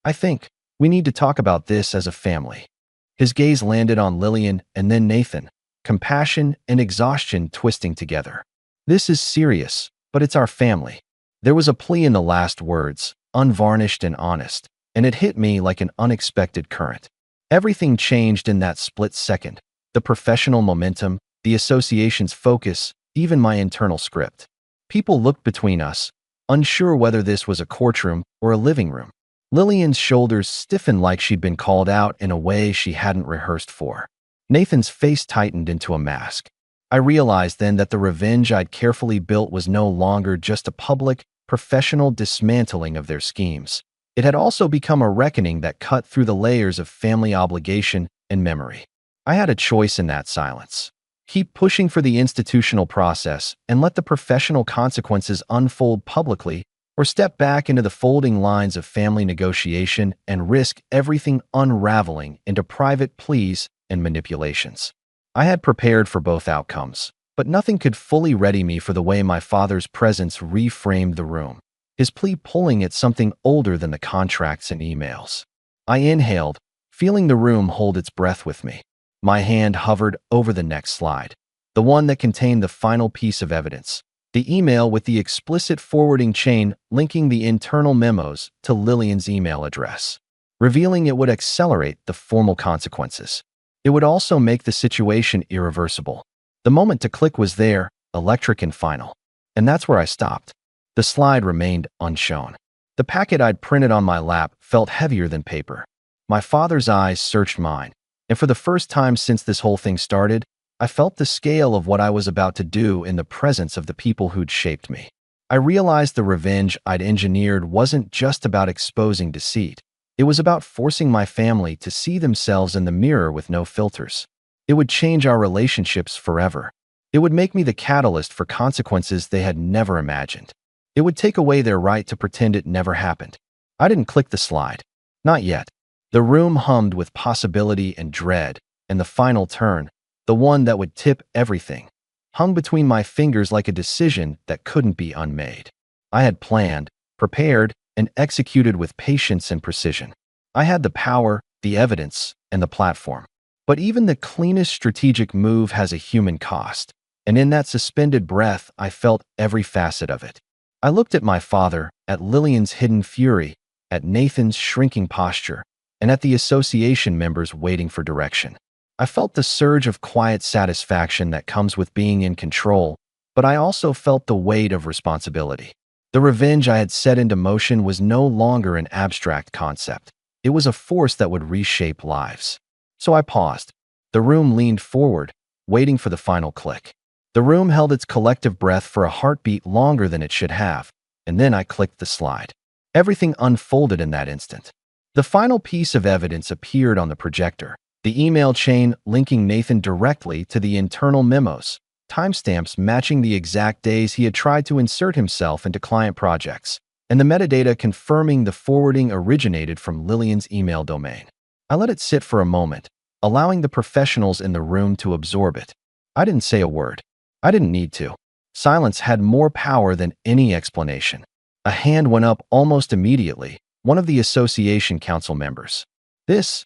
"I think we need to talk about this as a family." His gaze landed on Lillian and then Nathan, compassion and exhaustion twisting together. "This is serious, but it's our family." There was a plea in the last words, unvarnished and honest, and it hit me like an unexpected current. Everything changed in that split second. The professional momentum, the association's focus, even my internal script. People looked between us, unsure whether this was a courtroom or a living room. Lillian's shoulders stiffened like she'd been called out in a way she hadn't rehearsed for. Nathan's face tightened into a mask. I realized then that the revenge I'd carefully built was no longer just a public, professional dismantling of their schemes. It had also become a reckoning that cut through the layers of family obligation and memory. I had a choice in that silence. Keep pushing for the institutional process and let the professional consequences unfold publicly, or step back into the folding lines of family negotiation and risk everything unraveling into private pleas and manipulations. I had prepared for both outcomes, but nothing could fully ready me for the way my father's presence reframed the room, his plea pulling at something older than the contracts and emails. I inhaled, feeling the room hold its breath with me. My hand hovered over the next slide, the one that contained the final piece of evidence, the email with the explicit forwarding chain linking the internal memos to Lillian's email address, revealing it would accelerate the formal consequences. It would also make the situation irreversible. The moment to click was there, electric and final. And that's where I stopped. The slide remained unshown. The packet I'd printed on my lap felt heavier than paper. My father's eyes searched mine, and for the first time since this whole thing started, I felt the scale of what I was about to do in the presence of the people who'd shaped me. I realized the revenge I'd engineered wasn't just about exposing deceit. It was about forcing my family to see themselves in the mirror with no filters. It would change our relationships forever. It would make me the catalyst for consequences they had never imagined. It would take away their right to pretend it never happened. I didn't click the slide. Not yet. The room hummed with possibility and dread, and the final turn, the one that would tip everything, hung between my fingers like a decision that couldn't be unmade. I had planned, prepared, and executed with patience and precision. I had the power, the evidence, and the platform. But even the cleanest strategic move has a human cost, and in that suspended breath, I felt every facet of it. I looked at my father, at Lillian's hidden fury, at Nathan's shrinking posture, and at the association members waiting for direction. I felt the surge of quiet satisfaction that comes with being in control, but I also felt the weight of responsibility. The revenge I had set into motion was no longer an abstract concept. It was a force that would reshape lives. So I paused. The room leaned forward, waiting for the final click. The room held its collective breath for a heartbeat longer than it should have, and then I clicked the slide. Everything unfolded in that instant. The final piece of evidence appeared on the projector, the email chain linking Nathan directly to the internal memos, timestamps matching the exact days he had tried to insert himself into client projects, and the metadata confirming the forwarding originated from Lillian's email domain. I let it sit for a moment, allowing the professionals in the room to absorb it. I didn't say a word. I didn't need to. Silence had more power than any explanation. A hand went up almost immediately, one of the association council members. This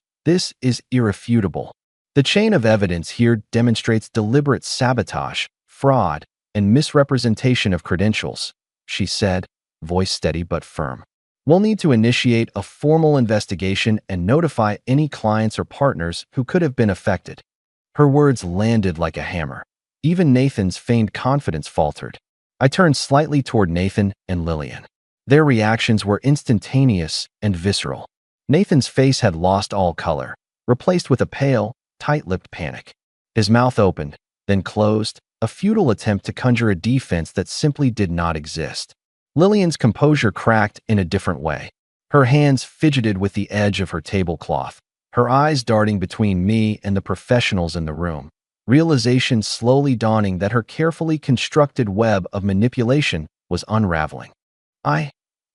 is irrefutable. The chain of evidence here demonstrates deliberate sabotage, fraud, and misrepresentation of credentials, she said, voice steady but firm. We'll need to initiate a formal investigation and notify any clients or partners who could have been affected. Her words landed like a hammer. Even Nathan's feigned confidence faltered. I turned slightly toward Nathan and Lillian. Their reactions were instantaneous and visceral. Nathan's face had lost all color, replaced with a pale, tight-lipped panic. His mouth opened, then closed, a futile attempt to conjure a defense that simply did not exist. Lillian's composure cracked in a different way. Her hands fidgeted with the edge of her tablecloth, her eyes darting between me and the professionals in the room, realization slowly dawning that her carefully constructed web of manipulation was unraveling.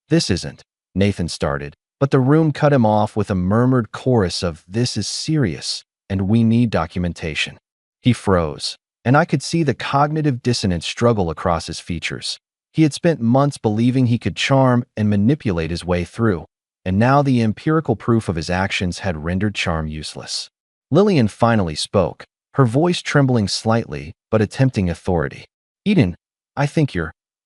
This isn't, Nathan started, but the room cut him off with a murmured chorus of "This is serious, and we need documentation." He froze, and I could see the cognitive dissonance struggle across his features. He had spent months believing he could charm and manipulate his way through, and now the empirical proof of his actions had rendered charm useless. Lillian finally spoke, her voice trembling slightly but attempting authority. "Eden, I think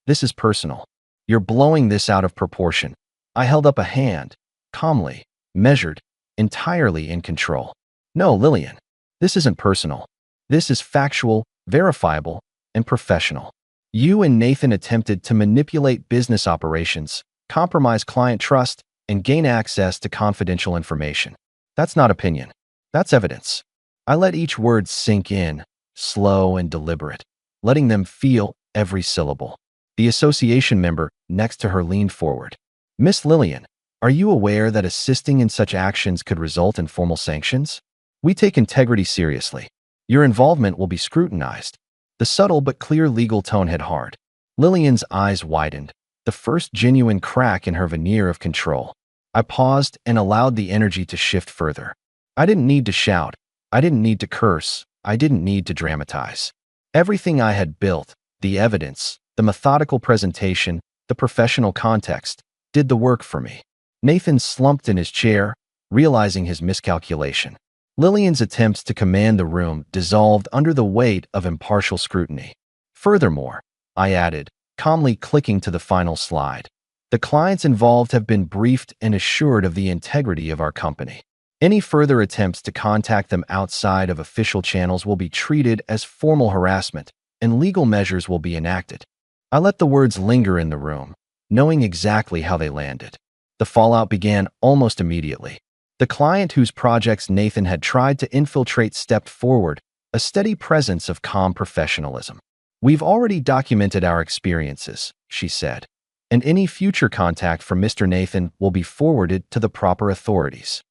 this is personal. You're blowing this out of proportion." I held up a hand, calmly, measured, entirely in control. "No, Lillian, this isn't personal. This is factual, verifiable, and professional. You and Nathan attempted to manipulate business operations, compromise client trust, and gain access to confidential information. That's not opinion. That's evidence." I let each word sink in, slow and deliberate, letting them feel every syllable. The association member next to her leaned forward. Miss Lillian, are you aware that assisting in such actions could result in formal sanctions? We take integrity seriously. Your involvement will be scrutinized. The subtle but clear legal tone hit hard. Lillian's eyes widened, the first genuine crack in her veneer of control. I paused and allowed the energy to shift further. I didn't need to shout. I didn't need to curse. I didn't need to dramatize. Everything I had built, the evidence, the methodical presentation, the professional context, did the work for me. Nathan slumped in his chair, realizing his miscalculation. Lillian's attempts to command the room dissolved under the weight of impartial scrutiny. Furthermore, I added, calmly clicking to the final slide, the clients involved have been briefed and assured of the integrity of our company. Any further attempts to contact them outside of official channels will be treated as formal harassment, and legal measures will be enacted. I let the words linger in the room, knowing exactly how they landed. The fallout began almost immediately. The client whose projects Nathan had tried to infiltrate stepped forward, a steady presence of calm professionalism. We've already documented our experiences, she said, and any future contact from Mr. Nathan will be forwarded to the proper authorities.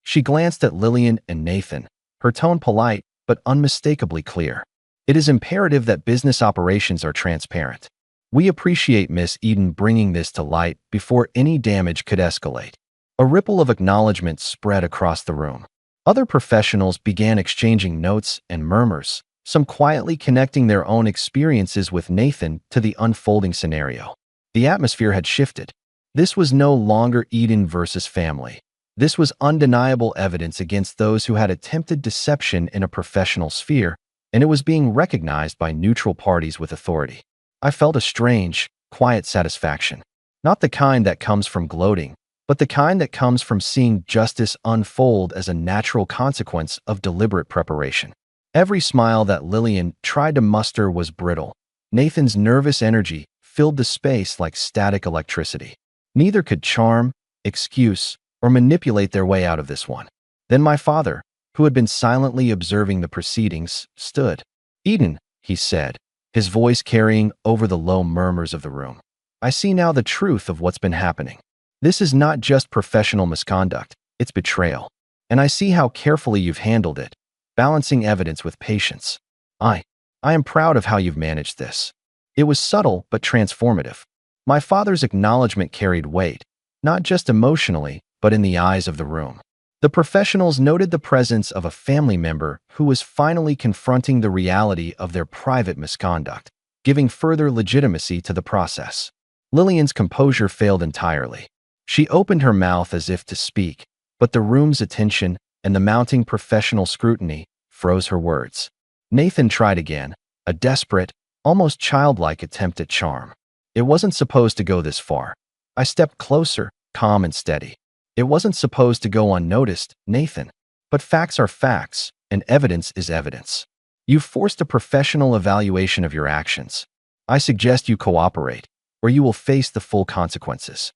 She glanced at Lillian and Nathan, her tone polite but unmistakably clear. It is imperative that business operations are transparent. We appreciate Miss Eden bringing this to light before any damage could escalate. A ripple of acknowledgement spread across the room. Other professionals began exchanging notes and murmurs, some quietly connecting their own experiences with Nathan to the unfolding scenario. The atmosphere had shifted. This was no longer Eden versus family. This was undeniable evidence against those who had attempted deception in a professional sphere, and it was being recognized by neutral parties with authority. I felt a strange, quiet satisfaction. Not the kind that comes from gloating, but the kind that comes from seeing justice unfold as a natural consequence of deliberate preparation. Every smile that Lillian tried to muster was brittle. Nathan's nervous energy filled the space like static electricity. Neither could charm, excuse, or manipulate their way out of this one. Then my father, who had been silently observing the proceedings, stood. Eden, he said, his voice carrying over the low murmurs of the room. I see now the truth of what's been happening. This is not just professional misconduct, it's betrayal. And I see how carefully you've handled it, balancing evidence with patience. I am proud of how you've managed this. It was subtle but transformative. My father's acknowledgement carried weight, not just emotionally, but in the eyes of the room. The professionals noted the presence of a family member who was finally confronting the reality of their private misconduct, giving further legitimacy to the process. Lillian's composure failed entirely. She opened her mouth as if to speak, but the room's attention and the mounting professional scrutiny froze her words. Nathan tried again, a desperate, almost childlike attempt at charm. It wasn't supposed to go this far. I stepped closer, calm and steady. It wasn't supposed to go unnoticed, Nathan. But facts are facts, and evidence is evidence. You've forced a professional evaluation of your actions. I suggest you cooperate, or you will face the full consequences.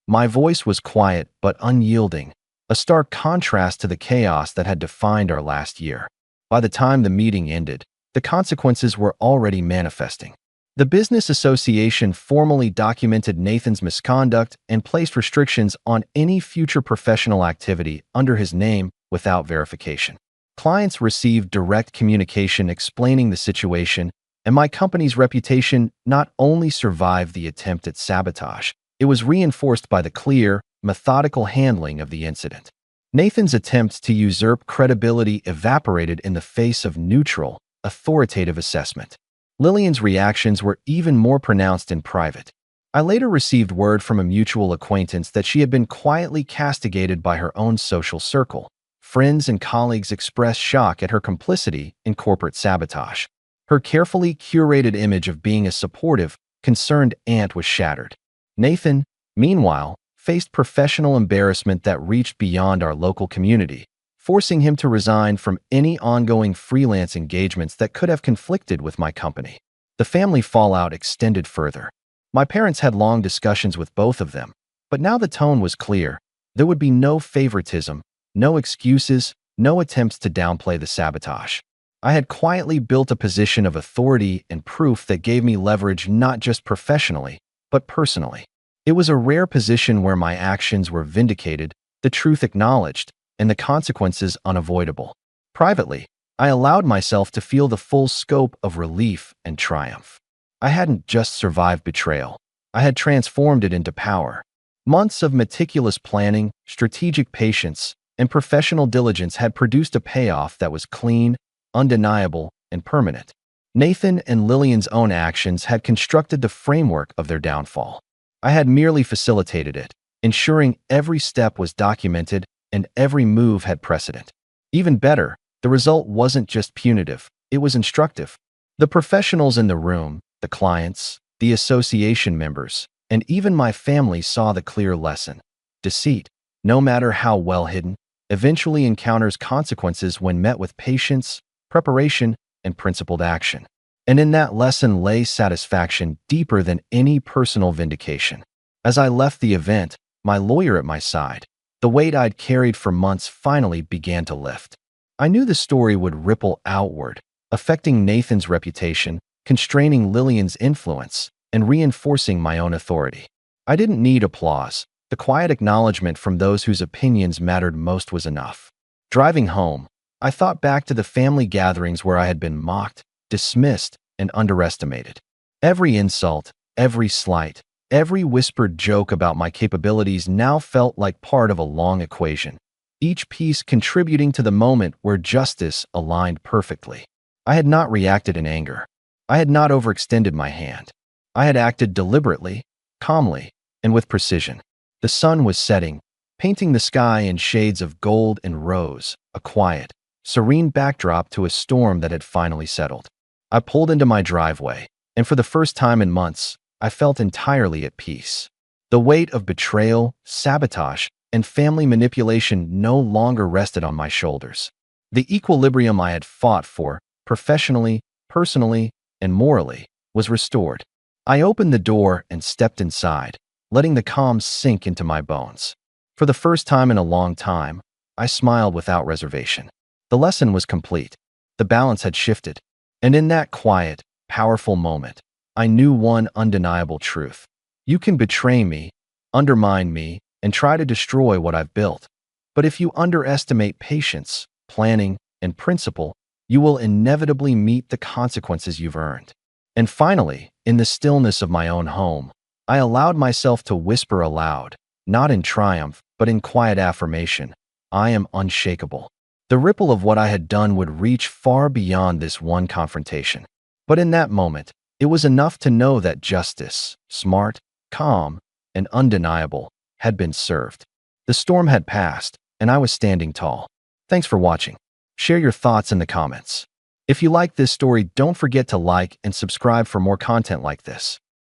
My voice was quiet but unyielding, a stark contrast to the chaos that had defined our last year. By the time the meeting ended, the consequences were already manifesting. The business association formally documented Nathan's misconduct and placed restrictions on any future professional activity under his name without verification. Clients received direct communication explaining the situation, and my company's reputation not only survived the attempt at sabotage, it was reinforced by the clear, methodical handling of the incident. Nathan's attempts to usurp credibility evaporated in the face of neutral, authoritative assessment. Lillian's reactions were even more pronounced in private. I later received word from a mutual acquaintance that she had been quietly castigated by her own social circle. Friends and colleagues expressed shock at her complicity in corporate sabotage. Her carefully curated image of being a supportive, concerned aunt was shattered. Nathan, meanwhile, faced professional embarrassment that reached beyond our local community, forcing him to resign from any ongoing freelance engagements that could have conflicted with my company. The family fallout extended further. My parents had long discussions with both of them, but now the tone was clear. There would be no favoritism, no excuses, no attempts to downplay the sabotage. I had quietly built a position of authority and proof that gave me leverage not just professionally, but personally. It was a rare position where my actions were vindicated, the truth acknowledged, and the consequences unavoidable. Privately, I allowed myself to feel the full scope of relief and triumph. I hadn't just survived betrayal. I had transformed it into power. Months of meticulous planning, strategic patience, and professional diligence had produced a payoff that was clean, undeniable, and permanent. Nathan and Lillian's own actions had constructed the framework of their downfall. I had merely facilitated it, ensuring every step was documented and every move had precedent. Even better, the result wasn't just punitive, it was instructive. The professionals in the room, the clients, the association members, and even my family saw the clear lesson. Deceit, no matter how well hidden, eventually encounters consequences when met with patience, preparation, and principled action. And in that lesson lay satisfaction deeper than any personal vindication. As I left the event, my lawyer at my side, the weight I'd carried for months finally began to lift. I knew the story would ripple outward, affecting Nathan's reputation, constraining Lillian's influence, and reinforcing my own authority. I didn't need applause. The quiet acknowledgement from those whose opinions mattered most was enough. Driving home, I thought back to the family gatherings where I had been mocked, dismissed, and underestimated. Every insult, every slight, every whispered joke about my capabilities now felt like part of a long equation, each piece contributing to the moment where justice aligned perfectly. I had not reacted in anger. I had not overextended my hand. I had acted deliberately, calmly, and with precision. The sun was setting, painting the sky in shades of gold and rose, a quiet, serene backdrop to a storm that had finally settled. I pulled into my driveway, and for the first time in months, I felt entirely at peace. The weight of betrayal, sabotage, and family manipulation no longer rested on my shoulders. The equilibrium I had fought for, professionally, personally, and morally, was restored. I opened the door and stepped inside, letting the calm sink into my bones. For the first time in a long time, I smiled without reservation. The lesson was complete. The balance had shifted. And in that quiet, powerful moment, I knew one undeniable truth. You can betray me, undermine me, and try to destroy what I've built. But if you underestimate patience, planning, and principle, you will inevitably meet the consequences you've earned. And finally, in the stillness of my own home, I allowed myself to whisper aloud, not in triumph, but in quiet affirmation, I am unshakable. The ripple of what I had done would reach far beyond this one confrontation. But in that moment, it was enough to know that justice, smart, calm, and undeniable, had been served. The storm had passed, and I was standing tall. Thanks for watching. Share your thoughts in the comments. If you like this story, don't forget to like and subscribe for more content like this.